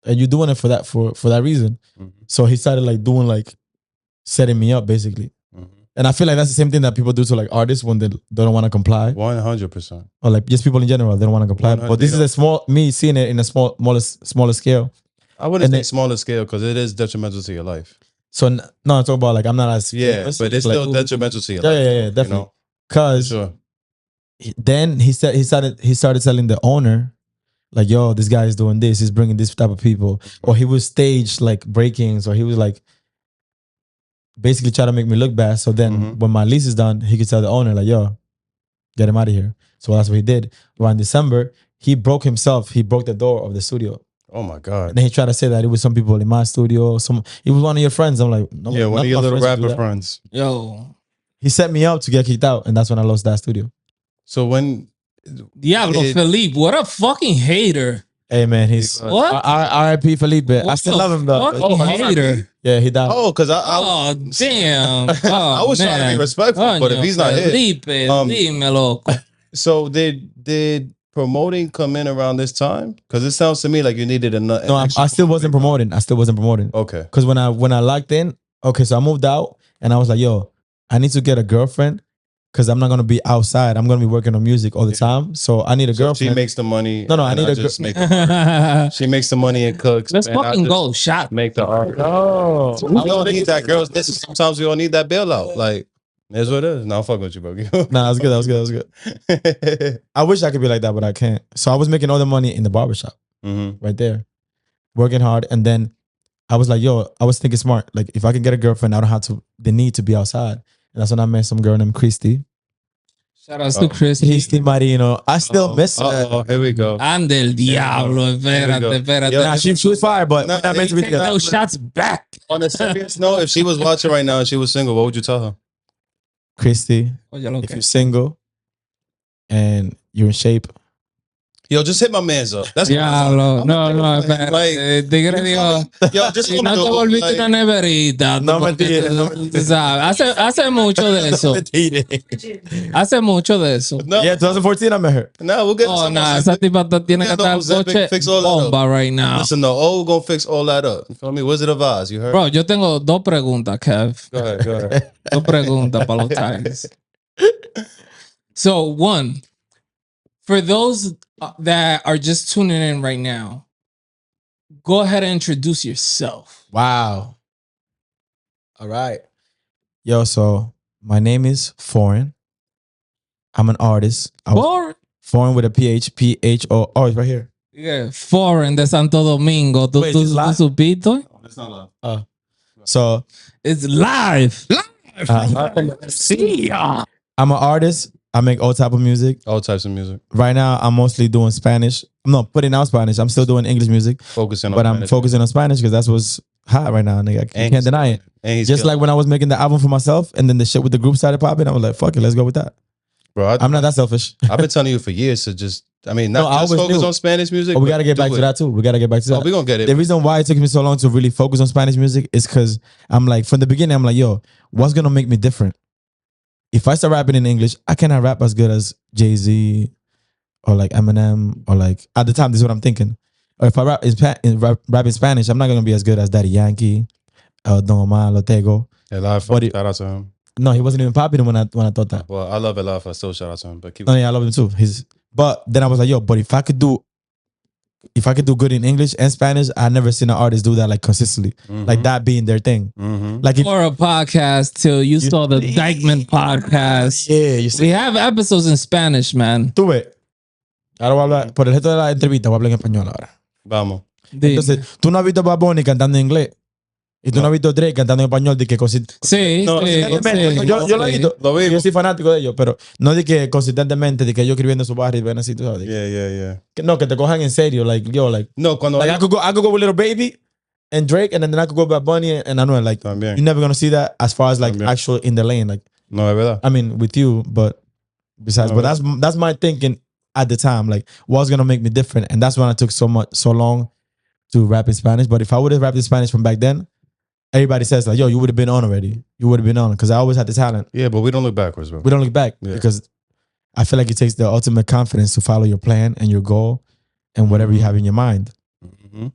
B: And you're doing it for that reason. So he started like doing like setting me up basically. And I feel like that's the same thing that people do to like artists when they don't want to comply.
A: 100%.
B: Or like just people in general, they don't want to comply. But this is me seeing it in a smaller scale.
A: I wouldn't say smaller scale because it is detrimental to your life.
B: So no, I'm talking about like I'm not as famous,
A: but it's
B: like,
A: still detrimental to your life.
B: Yeah, definitely. Because then he started telling the owner, like, yo, this guy is doing this, he's bringing this type of people, or he would stage like break-ins, or he was like basically try to make me look bad. So then when my lease is done, he could tell the owner like, yo, get him out of here. So that's what he did. Around December, he broke the door of the studio.
A: Oh my God.
B: And then he tried to say that it was some people in my studio. It was one of your friends. I'm like, no.
A: Yeah, one of your little rapper friends.
C: Yo.
B: He set me up to get kicked out. And that's when I lost that studio.
A: So when
C: Diablo Felipe, what a fucking hater.
B: Hey man, he's
C: what?
B: R.I.P. Felipe. I still love him though.
C: Fucking hater.
B: Yeah, he died.
A: Oh, because
C: oh damn. Oh,
A: I was trying to be respectful, but if he's not here.
C: Felipe,
A: so did promoting come in around this time? Because it sounds to me like you needed another.
B: No, I still wasn't promoting.
A: Okay.
B: Because when I locked in, okay, so I moved out and I was like, yo, I need to get a girlfriend because I'm not gonna be outside. I'm gonna be working on music all the time. So I need a girlfriend.
A: She makes the money.
B: No, I need a
A: just make the art. She makes the money and cooks.
C: Let's fucking go. Shot.
A: Make the art.
B: No,
A: We don't need that, girls. Sometimes we don't need that bailout. Like, that's what it is. No, I'm fucking with you, bro.
B: Nah, that was good. I wish I could be like that, but I can't. So I was making all the money in the barbershop right there, working hard. And then I was like, yo, I was thinking smart. Like, if I can get a girlfriend, I don't have the need to be outside. And that's when I met some girl named Christy.
C: Shout out to Christy.
B: Christy Marino. I still miss her.
A: Oh, here we go.
C: I'm del diablo. Espérate.
B: Nah, she was fire, but we're not meant to be together.
C: Those shots back.
A: On a serious note, if she was watching right now and she was single, what would you tell her?
B: Christy, if you're single and you're in shape,
A: yo, just hit my man's up. That's
C: diablo. No,
A: like,
C: tigre digo,
A: yo, just
C: si no te volviste una neverita.
B: No mentira, no
C: mentira. Hace mucho de eso. Hace mucho de eso.
A: No.
B: Yeah, 2014 I met her.
A: No, we'll get
C: Oh, nah, esa tipa tiene que estar coche bomba right now.
A: Listen, the old gonna fix all that up. You feel me? Wizard of Oz, you heard?
C: Bro, yo tengo dos preguntas, Kev.
A: Go ahead.
C: Dos preguntas para los Tigers. So, one, for those that are just tuning in right now, go ahead and introduce yourself.
B: Wow. All right. Yo, so my name is Forign. I'm an artist. Forign with a PHO. Oh, it's right here.
C: Yeah, Forign de Santo Domingo. ¿Tú supiste?
A: It's not live.
B: So
C: it's live.
B: I'm an artist. I make all type of music.
A: All types of music.
B: Right now, I'm mostly doing Spanish. I'm not putting out Spanish. I'm still doing English music. I'm focusing on Spanish because that's what's hot right now. Nigga. I can't deny it. Just like when I was making the album for myself and then the shit with the group started popping, I was like, fuck it, let's go with that.
A: Bro,
B: I'm not that selfish.
A: I've been telling you for years to just, not just focus on Spanish music.
B: But we got to get back to that too. We got to get back to that.
A: Oh, we're going to get it.
B: The reason why it took me so long to really focus on Spanish music is because I'm like, from the beginning, I'm like, yo, what's going to make me different? If I start rapping in English, I cannot rap as good as Jay-Z or like Eminem or like, at the time, this is what I'm thinking. Or if I rap in Spanish, I'm not going to be as good as Daddy Yankee, Don Omar, Lotego.
A: Shout out to him.
B: No, he wasn't even popular when I thought that.
A: Well, I love Elafa. I still shout out to him. But
B: yeah, I love him too. But then I was like, yo, but if I could do good in English and Spanish, I never seen an artist do that like consistently, like that being their thing. Like
C: for a podcast till you saw the Dyckman podcast.
B: Yeah, you see,
C: we have episodes in Spanish, man.
B: Tú ves. Ahora voy a hablar por el resto de la entrevista. Voy a hablar en español ahora.
A: Vamos.
B: Entonces, tú no has visto a Bad Bunny cantando en inglés. Y tú no has visto a Drake cantando en español de que
C: Sí.
B: Yo lo he visto. Yo soy fanático de ellos, pero no de que consistentemente, de que yo escribiendo su barrio y ven así, tú sabes.
A: Yeah.
B: Que te cojan en serio,
A: No, cuando
B: I could go with Little Baby and Drake, and then I could go with Bad Bunny and Anuel. Like,
A: También.
B: you're never gonna see that as far as like actual in the lane. Like,
A: no, es verdad.
B: I mean, with you, but besides, but that's my thinking at the time. Like, what's gonna make me different? And that's when I took so long to rap in Spanish. But if I would have rapped in Spanish from back then, everybody says like, yo, you would have been on already. You would have been on because I always had the talent.
A: Yeah, but we don't look backwards, bro.
B: We don't look back because I feel like it takes the ultimate confidence to follow your plan and your goal and whatever you have in your mind.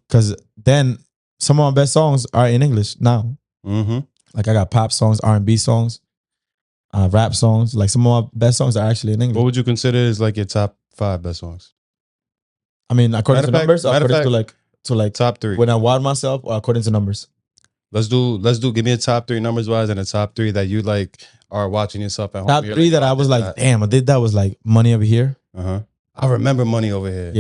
B: Because then some of my best songs are in English now. Like I got pop songs, R&B songs, rap songs. Like some of my best songs are actually in English.
A: What would you consider as like your top 5 best songs?
B: I mean, according to numbers, or according to like
A: top 3.
B: When I wild myself, or according to numbers.
A: Let's do. Give me a top 3 numbers wise and a top 3 that you like are watching yourself at home.
B: Top 3 that I was like, damn, I did that was like Money Over Here.
A: I remember Money Over Here.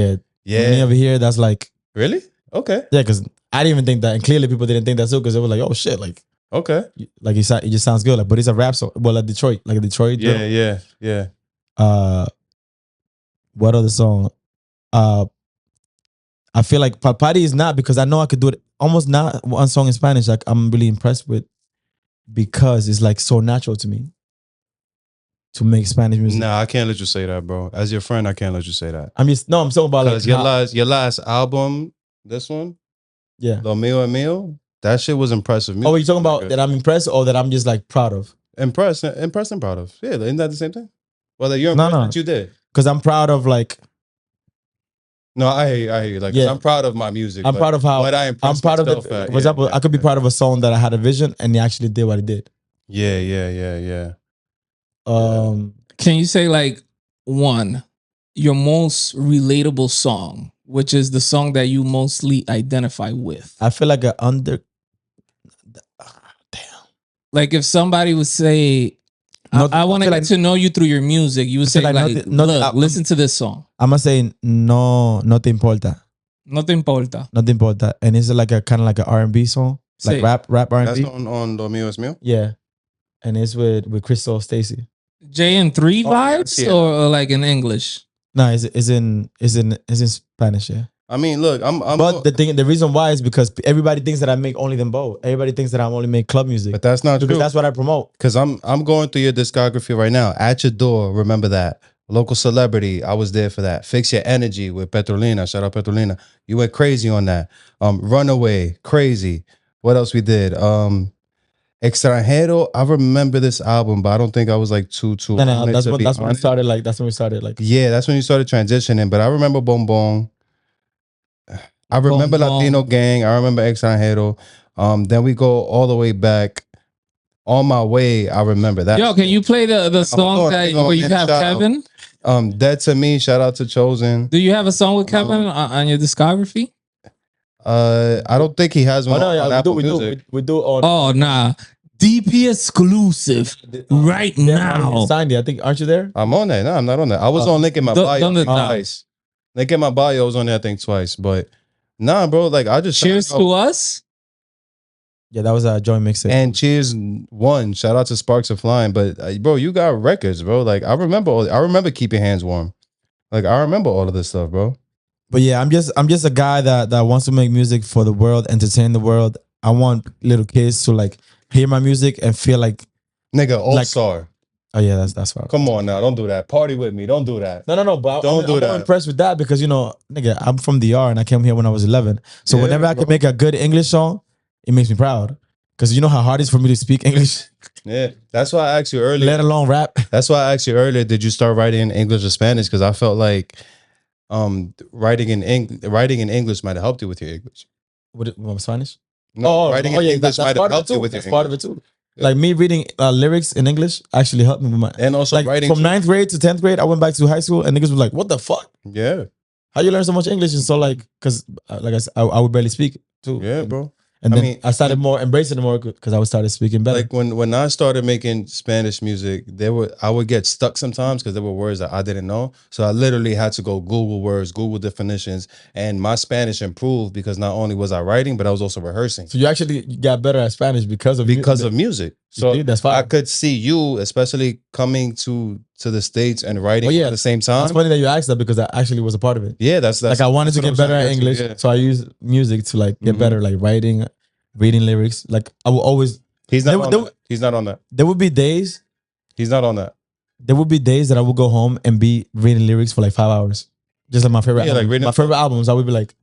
B: Yeah. Money Over Here. That's like
A: really okay.
B: Yeah, because I didn't even think that, and clearly people didn't think that too, because they were like, oh shit, like
A: okay,
B: like it just sounds good, like, but it's a rap song. Well, like Detroit.
A: Yeah.
B: What other song? I feel like Party is not, because I know I could do it. Almost not one song in Spanish like I'm really impressed with, because it's like so natural to me to make Spanish music.
A: Nah, I can't let you say that, bro. As your friend, I can't let you say that.
B: I'm talking about like
A: your last album, this one, Lo Mío es Mío, that shit was impressive.
B: Oh, you talking about that I'm impressed or that I'm just like proud of?
A: Impressed and proud of. Yeah, isn't that the same thing? Well, you're impressed that you did.
B: Because I'm proud of like.
A: No, I hear you. Like, I'm proud of my music.
B: I'm proud of how.
A: I'm proud of
B: it. For example, I could be proud of a song that I had a vision and he actually did what he did.
A: Yeah.
C: Can you say like your most relatable song, which is the song that you mostly identify with?
B: I feel like damn.
C: Like if somebody would say, I want to get to know you through your music, you would say like, look, listen to this song.
B: I'm gonna say no te importa.
C: No te importa.
B: No te importa. And it's like a kind of like an R&B song, like rap R&B.
A: That's on Lo Mío Es Mío.
B: Yeah, and it's with Crystal Stacy.
C: J&3 vibes or like in English?
B: No, it's in Spanish. Yeah.
A: I mean, look,
B: but the reason why is because everybody thinks that I make only them both. Everybody thinks that I only make club music.
A: But that's not
B: true. That's what I promote.
A: Because I'm going through your discography right now. At Your Door, remember that. Local Celebrity, I was there for that. Fix Your Energy with Petrolina. Shout out Petrolina. You went crazy on that. Runaway, crazy. What else we did? Extranjero. I remember this album, but I don't think I was like too.
B: No, that's when we started. Like that's when we started. Like
A: yeah, that's when you started transitioning. But I remember Bon Bon. I remember Latino Gang. I remember Extranjero. Then we go all the way back. On My Way, I remember that.
C: Yo, can you play the song where you have Kevin?
A: Dead to Me. Shout out to Chosen.
C: Do you have a song with Kevin on your discography?
A: I don't think he has one.
B: We do.
C: Oh nah, DP exclusive right now.
B: Signed it. I think. Aren't you there?
A: I'm on that. No, I'm not on that. I was on Link in My Bio twice. Link in My Bio was on there I think twice, but nah, bro. Like I just
C: Cheers to Us.
B: Yeah, that was a joint mixtape.
A: And Cheers 1. Shout out to Sparks of Flying. But bro, you got records, bro. Like I remember Keep Your Hands Warm. Like I remember all of this stuff, bro.
B: But yeah, I'm just a guy that wants to make music for the world, entertain the world. I want little kids to like hear my music and feel like
A: nigga all-star.
B: Oh yeah, that's fine.
A: Come on now, don't do that. Party with me, don't do that.
B: No. But I'm impressed with that because nigga, I'm from DR and I came here when I was 11. So whenever I can make a good English song, it makes me proud. Because you know how hard it is for me to speak English.
A: Yeah, that's why I asked you earlier.
B: Let alone rap.
A: That's why I asked you earlier. Did you start writing in English or Spanish? Because I felt like writing in English might have helped you with your English.
B: What Spanish?
A: No, writing in English might have helped you with your English.
B: That's part of it too. Yeah. Like me reading lyrics in English actually helped me with my.
A: And also
B: like
A: writing
B: from 9th grade to 10th grade, I went back to high school and niggas were like, "What the fuck?
A: Yeah,
B: how you learn so much English?" And so like, because like I would barely speak too.
A: Yeah, bro.
B: And then I started more embracing it more because I started speaking better.
A: Like when I started making Spanish music, I would get stuck sometimes because there were words that I didn't know. So I literally had to go Google words, Google definitions, and my Spanish improved because not only was I writing, but I was also rehearsing.
B: So you actually got better at Spanish because of
A: music. So that's fine. I could see you, especially coming to the States and writing at the same time.
B: It's funny that you asked that because that actually was a part of it.
A: Yeah, that's
B: like I wanted to get better at English, so I used music to like get better, like writing, reading lyrics. Like I will always.
A: He's not on that. He's not on that.
B: There would be days.
A: He's not on that.
B: There would be days that I would go home and be reading lyrics for like 5 hours, just like my favorite.
A: Yeah,
B: albums.
A: Like
B: my favorite albums. I would be like,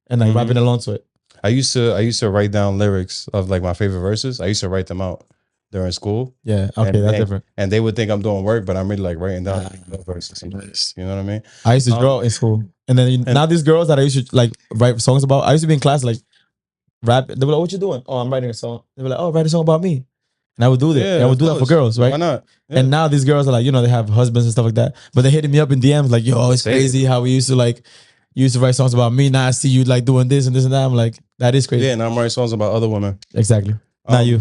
B: and like rapping along to it.
A: I used to write down lyrics of like my favorite verses. I used to write them out during school.
B: Yeah, okay, that's different.
A: And they would think I'm doing work, but I'm really like writing down verses. You know what I mean?
B: I used to draw in school, and then now these girls that I used to like write songs about. I used to be in class like rap. They were like, "What you doing?" "Oh, I'm writing a song." They were like, "Oh, write a song about me." And I would do that. Yeah, I would do that for girls, right?
A: Why not? Yeah.
B: And now these girls are like, they have husbands and stuff like that, but they're hitting me up in DMs like, "Yo, it's crazy how we used to like." You used to write songs about me. Now I see you like doing this and this and that. I'm like, that is crazy.
A: Yeah, and I'm writing songs about other women.
B: Exactly. Not you.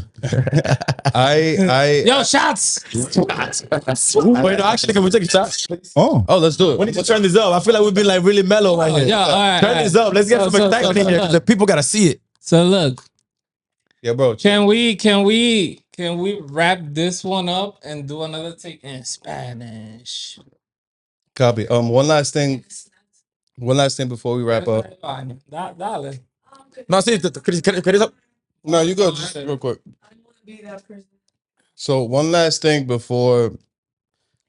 C: Yo, shots.
B: Wait, no, actually, can we take a shot?
A: Oh, let's do it.
B: We need to turn this up. I feel like we've been like really mellow right here.
C: Yeah, all right.
B: Turn this up. Let's get some excitement in here because the people gotta see it.
C: So look.
A: Yeah, bro.
C: Can we wrap this one up and do another take in Spanish?
A: Copy. One last thing before we wrap up.
C: Dale.
B: No, see, ¿quieres up?
A: No, you go just real quick. So one last thing before.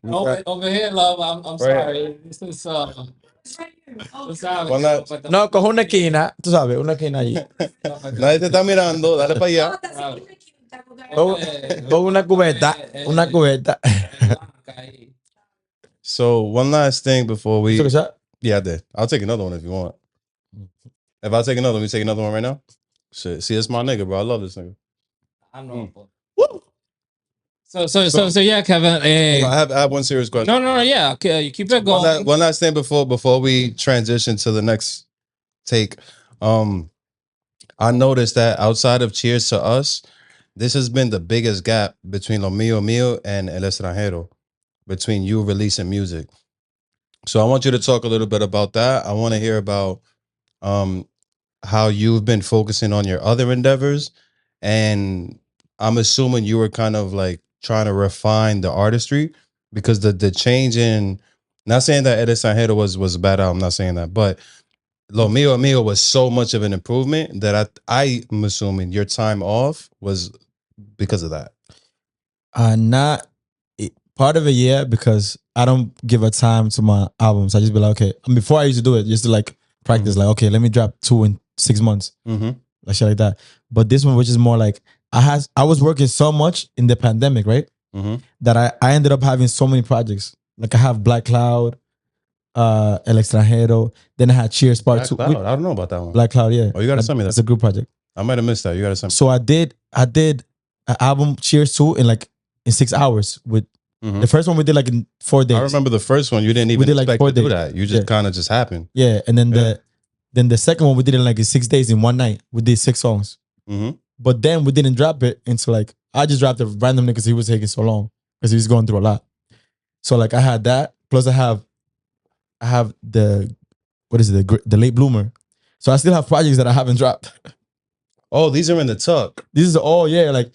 C: Over here, love. I'm sorry. This is
B: No, coge una esquina, tú sabes, una esquina allí.
A: Nadie te está mirando, dale para allá.
B: Coge una cubeta.
A: So one last thing before we.
B: You took a shot?
A: Yeah, I did. I'll take another one if you want. If I take another one, we take another one right now. Shit, see, it's my nigga, bro. I love this nigga.
C: I know.
B: Woo!
C: So yeah, Kevin.
A: I have one serious question.
C: No, yeah. Okay, you keep it going.
A: One last thing before we transition to the next take. I noticed that outside of Cheers to Us, this has been the biggest gap between Lo Mío Mío and El Extranjero, between you releasing music. So I want you to talk a little bit about that. I want to hear about how you've been focusing on your other endeavors, and I'm assuming you were kind of like trying to refine the artistry, because the change in, not saying that El Extranjero was a bad album, I'm not saying that, but Lo Mío Mío was so much of an improvement that I'm assuming your time off was because of that.
B: Not part of it, yeah, because I don't give a time to my albums. I just be like, okay. Before I used to do it, just to like practice, like, okay, let me drop 2 in 6 months, like shit like that. But this one, which is more like, I was working so much in the pandemic, right? That I ended up having so many projects. Like I have Black Cloud, El Extranjero. Then I had Cheers Part 2.
A: I don't know about that one.
B: Black Cloud, yeah.
A: Oh, you gotta send me that.
B: It's a group project.
A: I might have missed that. You gotta send me.
B: So I did an album Cheers 2 in 6 hours with the first one we did like in 4 days.
A: I remember the first one you didn't even expect to do that. You just kind of just happened.
B: Yeah, and then the second one we did it like in 6 days in one night. We did 6 songs. But then we didn't drop it until like, I just dropped it randomly because he was taking so long, because he was going through a lot. So like I had that, plus I have the, what is it, the Late Bloomer. So I still have projects that I haven't dropped.
A: Oh, these are in the tuck.
B: These are all, yeah, like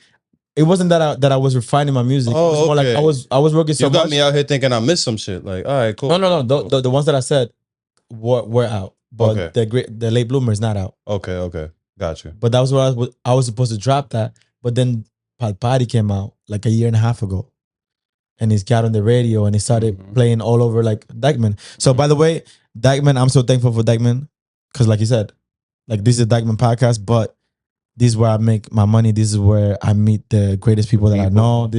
B: it wasn't that I was refining my music.
A: Oh,
B: it was more
A: okay.
B: like I was working so much.
A: You got me out here thinking I missed some shit. Like, all right, cool.
B: No. The ones that I said were out, but the Late Bloomer is not out.
A: Okay, got you.
B: But that was what I was supposed to drop that. But then Pal Party came out like a year and a half ago, and he's got on the radio and he started playing all over like Dyckman. So by the way, Dyckman, I'm so thankful for Dyckman, because like you said, like this is a Dyckman podcast, but this is where I make my money. This is where I meet the greatest people that I know.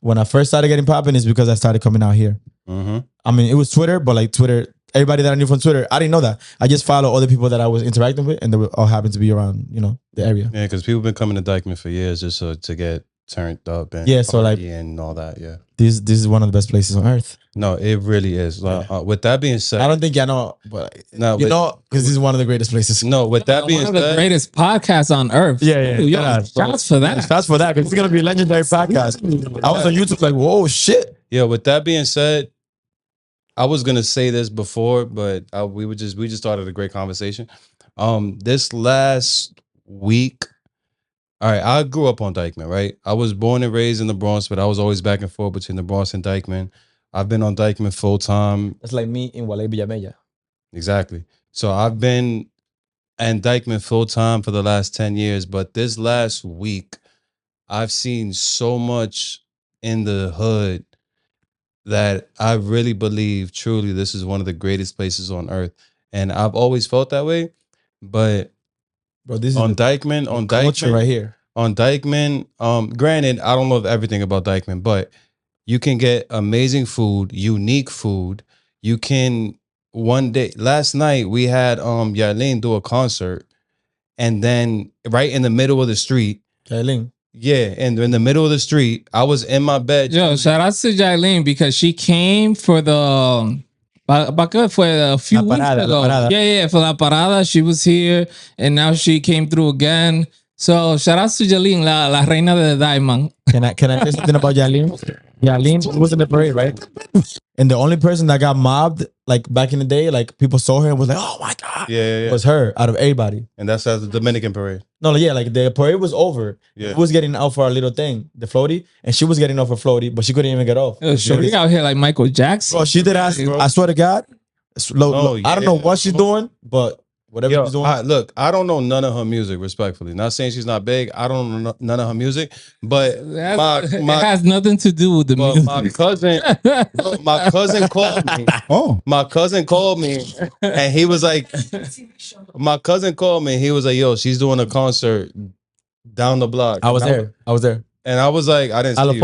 B: When I first started getting popping, is because I started coming out here. I mean, it was Twitter, but like Twitter, everybody that I knew from Twitter, I didn't know that. I just follow other people that I was interacting with, and they all happened to be around, the area.
A: Yeah, because people been coming to Dyckman for years just to get turned up and
B: so like
A: and all that. Yeah,
B: this is one of the best places on earth.
A: No, it really is. With that being said,
B: I don't think I know, but because this is one of the greatest places.
A: No, with that being said,
C: one of the greatest podcasts on earth.
B: Yeah.
C: Shots for that.
B: Shots for that, because it's gonna be a legendary podcast. I was on YouTube like, whoa, shit.
A: Yeah. With that being said, I was gonna say this before, but we just started a great conversation. This last week. All right, I grew up on Dyckman, right? I was born and raised in the Bronx, but I was always back and forth between the Bronx and Dyckman. I've been on Dyckman full time.
B: That's like me in Wale Villamella.
A: Exactly. So I've been in Dyckman full time for the last 10 years, but this last week, I've seen so much in the hood that I really believe truly this is one of the greatest places on earth. And I've always felt that way, but
B: bro, this is
A: on Dyckman
B: right here.
A: On Dyckman, granted, I don't love everything about Dyckman, but you can get amazing food, unique food. You can last night we had Yailin do a concert, and then right in the middle of the street.
B: Yailin.
A: Yeah, and in the middle of the street, I was in my bed.
C: Yo, shout out to Yailin, because she came for the for a few weeks ago. Yeah, for La Parada. She was here, and now she came through again. So shout out to Yailin, la reina de Diamond.
B: Can I say something about Yailin? Yailin was in the parade, right? And the only person that got mobbed, like back in the day, like people saw her and was like, "Oh my god!"
A: Yeah.
B: Was her out of everybody.
A: And that's at the Dominican parade.
B: No, like the parade was over. Yeah, it was getting out for a little thing, the floaty, and she was getting off her floaty, but she couldn't even get off.
C: Shorty out here like Michael Jackson.
B: Bro, she did ask. I swear to God, I don't know what she's doing, but whatever she's doing.
A: I don't know none of her music, respectfully. Not saying she's not big. I don't know none of her music, but
C: it has nothing to do with the music.
A: My cousin called me. Oh, my cousin called me, and he was like, "Yo, she's doing a concert down the block."
B: I was there,
A: and I was like, "I didn't see you."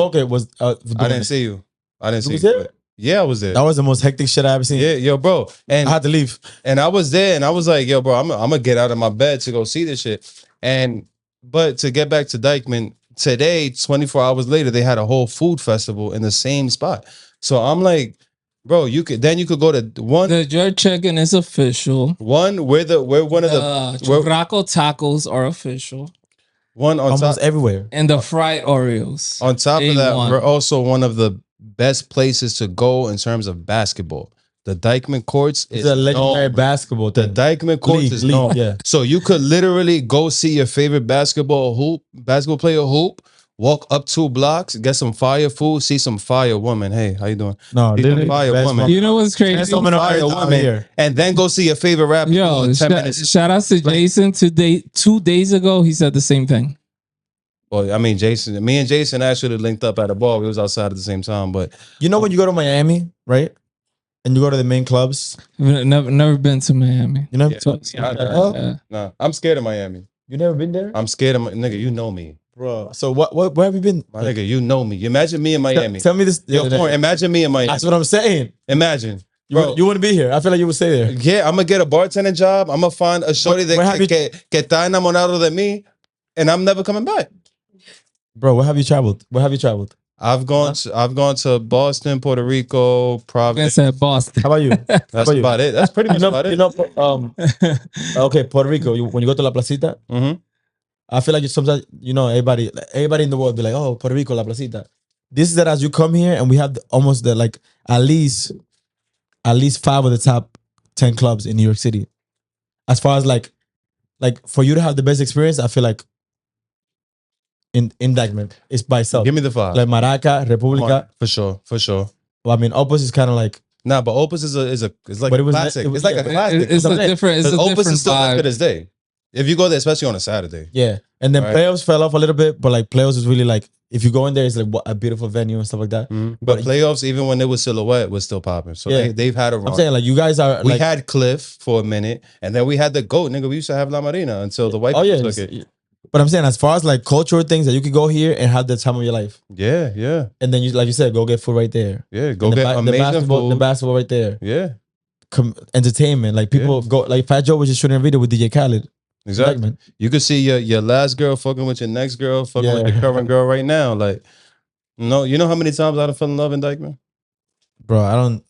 B: I
A: didn't see you. I didn't see you. Yeah, I was there.
B: That was the most hectic shit I ever seen.
A: Yeah, yo, bro. And
B: I had to leave.
A: And I was there, and I was like, yo, bro, I'm gonna get out of my bed to go see this shit. But to get back to Dyckman, today, 24 hours later, they had a whole food festival in the same spot. So I'm like, bro, you could go to one.
C: The jerk chicken is official.
A: We're one of the
C: churraco tacos are official.
A: One on
B: almost
A: top,
B: everywhere.
C: And the fried Oreos.
A: On top of that,
C: A1.
A: we're also one of the best places to go in terms of basketball. The Dyckman courts is
B: a legendary basketball thing.
A: The Dyckman courts is known.
B: Yeah.
A: So you could literally go see your favorite basketball player hoop, walk up 2 blocks, get some fire food, see some fire woman. Hey, how you doing?
B: No,
A: see
B: literally
A: fire woman.
C: You know what's crazy?
B: Some fire woman here.
A: And then go see your favorite rapper.
C: Yo, shout out to Jason. 2 days ago, he said the same thing.
A: Well, I mean, me and Jason actually linked up at a bar. We was outside at the same time, but
B: you know when you go to Miami, right? And you go to the main clubs.
C: Never been to Miami.
B: You know?
A: Nah, I'm scared of Miami.
B: You never been there?
A: I'm scared of nigga. You know me,
B: bro. So where have you been?
A: My nigga, you know me. Imagine me in Miami.
B: Tell me this.
A: Imagine me in Miami.
B: That's what I'm saying.
A: Imagine.
B: Bro, you wouldn't be here. I feel like you would stay there.
A: Yeah, I'm gonna get a bartending job. I'm gonna find a shorty que está enamorado de mí, and I'm never coming back.
B: Bro, where have you traveled? Where have you traveled?
A: I've gone to Boston, Puerto Rico, Providence.
C: I said Boston.
B: How about you?
A: That's about it. That's pretty much about it.
B: Okay, Puerto Rico. When you go to La Placita, I feel like sometimes everybody in the world be like, oh, Puerto Rico, La Placita. This is that as you come here and we have almost at least 5 of the top 10 clubs in New York City. As far as like for you to have the best experience, I feel like in Dyckman, it's by itself.
A: Give me the 5.
B: Like Maraca, República.
A: For sure.
B: Well, I mean, Opus is kind of like.
A: Nah, but Opus is like a classic. It's like a classic.
C: It's a different
A: Opus is still
C: vibe.
A: to this day. If you go there, especially on a Saturday.
B: Yeah. And then Playoffs fell off a little bit, but like Playoffs is really like, if you go in there, it's like a beautiful venue and stuff like that.
A: But Playoffs, even when it was Silhouette, was still popping. So they've had a run.
B: I'm saying like you guys are.
A: We had Cliff for a minute, and then we had the GOAT, nigga. We used to have La Marina until the white people took it.
B: But I'm saying, as far as like cultural things that you could go here and have the time of your life.
A: Yeah.
B: And then like you said, go get food right there.
A: Yeah, go get amazing food.
B: The basketball right there.
A: Yeah.
B: Entertainment. Like people go, like Fat Joe was just shooting a video with DJ Khaled.
A: Exactly. You could see your last girl fucking with your next girl, fucking with your current girl right now. Like, no, you know how many times I done fell in love in Dyckman?
B: Bro, I don't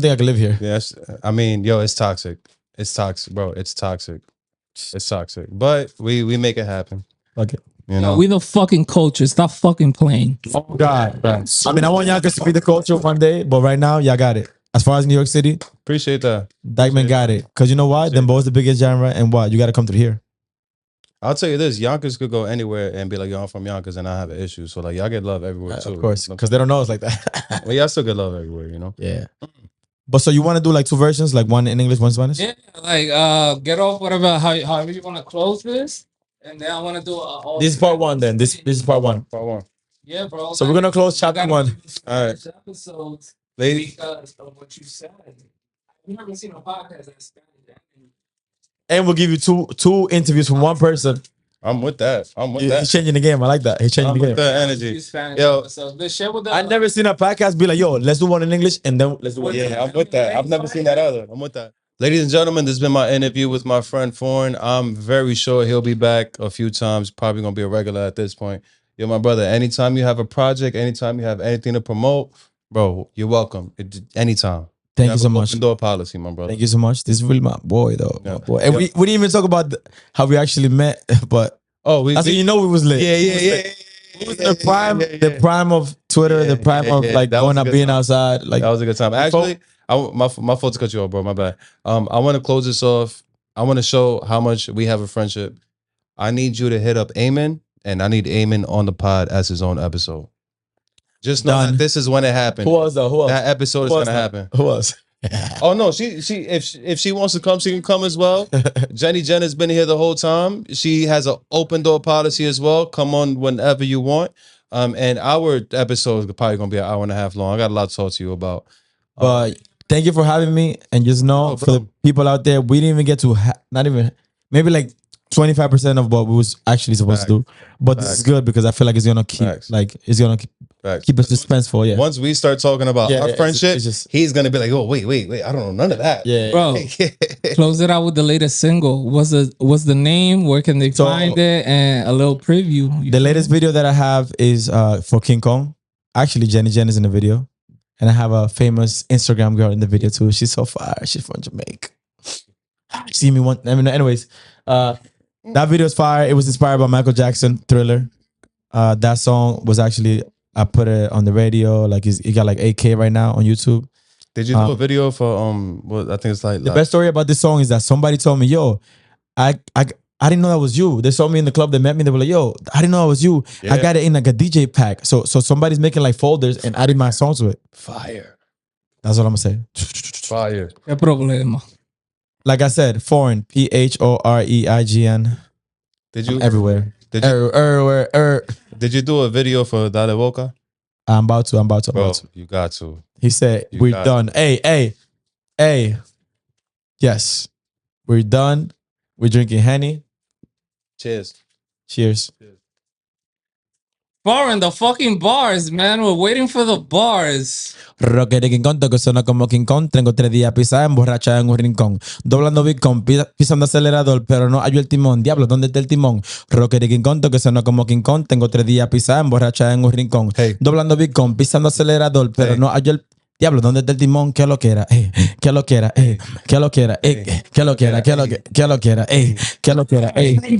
B: think I can live here.
A: Yes. I mean, yo, it's toxic. It's toxic, bro. It's toxic. It's toxic, but we make it happen.
B: Okay,
A: you know,
C: we the fucking culture. Stop fucking playing.
B: Oh God, I mean, I want y'all to be the culture one day, but right now y'all got it. As far as New York City,
A: appreciate that.
B: Dyckman got it, cause you know why? Them both the biggest genre, and what you got to come through here.
A: I'll tell you this: Yonkers could go anywhere and be like, "Yo, I'm from Yonkers," and I have an issue. So like, y'all get love everywhere too,
B: of course, cause they don't know it's like that.
A: Well, y'all still get love everywhere, you know.
B: Yeah. But so you want to do like 2 versions, like one in English, one in Spanish?
C: Yeah, like get off whatever however you want to close this, and then I want to do
B: this is part 1. Then this is part 1.
A: Part 1.
C: Yeah, bro.
B: So we're gonna close chapter 1.
A: All right,
C: episodes,
A: ladies.
C: Because of what you said, I've never seen a podcast that's Spanish.
B: And we'll give you two interviews from one person.
A: I'm with that.
B: He's changing the game. I like that. He's changing the game.
A: The energy. Yo,
C: I've
B: never seen a podcast be like, yo, let's do one in English and then let's do one.
A: Yeah, I'm with that. I've never seen that either. I'm with that. Ladies and gentlemen, this has been my interview with my friend Forign. I'm very sure he'll be back a few times. Probably gonna be a regular at this point. Yo, my brother, anytime you have a project, anytime you have anything to promote, bro, you're welcome. Anytime.
B: Thank you so much.
A: Open door policy, my brother.
B: Thank you so much. This is really my boy, though.
A: Yeah.
B: My boy. And we didn't even talk about how we actually met, but we was lit.
A: Yeah.
B: It was the prime of Twitter, the prime of like going out, being outside. Like
A: that was a good time. Actually, my fault to cut you off, bro. My bad. I want to close this off. I want to show how much we have a friendship. I need you to hit up Eamon, and I need Eamon on the pod as his own episode. Just know that this is when it happened.
B: Who else though? Who else?
A: That episode is gonna happen.
B: Who else?
A: Oh no, she if she wants to come, she can come as well. Jenny Jen has been here the whole time. She has an open door policy as well. Come on whenever you want. And our episode is probably gonna be an hour and a half long. I got a lot to talk to you about.
B: But thank you for having me. And just know for the people out there, we didn't even get to not even maybe like 25% of what we was actually supposed to do. But this is good because I feel like it's gonna keep
A: Facts.
B: keep it suspenseful. Yeah.
A: Once we start talking about our friendship, he's gonna be like, "Oh, wait, I don't know none of that."
B: Yeah,
C: bro. Close it out with the latest single. What's the name? Where can they find it? And a little preview.
B: The latest video that I have is for King Kong. Actually, Jenny Jen is in the video, and I have a famous Instagram girl in the video too. She's so fire. She's from Jamaica. See me one. I mean, anyways, that video is fire. It was inspired by Michael Jackson, Thriller. That song was actually, I put it on the radio. Like it got like 8K right now on YouTube.
A: Did you do a video for what I think it's like
B: the best story about this song is that somebody told me, yo, I didn't know that was you. They saw me in the club, they met me, they were like, yo, I didn't know that was you. Yeah. I got it in like a DJ pack. So somebody's making like folders and adding my songs to it.
A: Fire.
B: That's what I'm gonna say.
A: Fire.
C: No problema.
B: Like I said, Forign, PHOREIGN.
A: Did you
B: everywhere?
A: Did you
B: everywhere?
A: Did you do a video for Dale Boca?
B: I'm about to.
A: Bro, you got to.
B: He said, we're done. Hey. Yes. We're done. We're drinking Henny.
A: Cheers.
C: Foreign, the fucking bars, man. We're waiting for the bars.
B: Rocker de King Kong, que suena como King Kong. Tengo 3 días pisada emborrachada en un rincón. Doblando Bitcoin, pisando acelerador, pero no hallo el timón. Diablo, ¿dónde está el timón? Rocker de King Kong, que suena como King Kong. Tengo 3 días pisada emborrachada en un rincón.
A: Hey.
B: Doblando Bitcoin, pisando acelerador, pero no hallo el... Diablo, ¿dónde está el timón? ¿Qué lo quiera? ¿Qué lo quiera? ¿Qué lo quiera? ¿Qué lo quiera? ¿Qué lo quiera? ¿Qué lo quiera? ¿Qué lo quiera?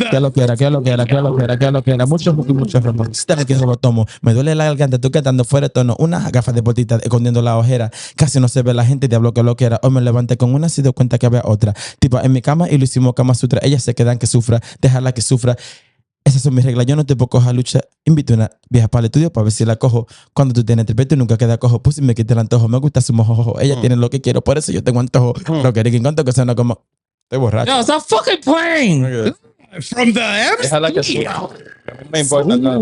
B: ¿Qué lo quiera? ¿Qué lo quiera? ¿Qué lo quiera? ¿Qué lo quiera? Muchos romos. Dale que lo tomo. Me duele la garganta, tú quedando fuera de tono. Unas gafas de botita escondiendo la ojera. Casi no se ve la gente, diablo que lo quiera. Hoy me levanté con una, se dio cuenta que había otra. Tipo en mi cama y lo hicimos Kama Sutra. Ellas se quedan que sufra, déjala que sufra. Esas son mis reglas, yo no te puedo coger lucha. Invito a una vieja para el estudio para ver si la cojo. Cuando tú tienes tripete nunca queda cojo. Pues si me quita el antojo, me gusta su mojojo. Ella tiene lo que quiero, por eso yo tengo antojo. Lo que en cuanto que suena como... Estoy borracho.
C: Yo, stop fucking playing.
D: From the MC.
A: Déjala que sufra. No me importa nada.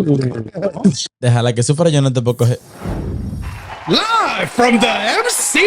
B: Déjala que sufra, yo no te puedo coger.
D: Live from the MC.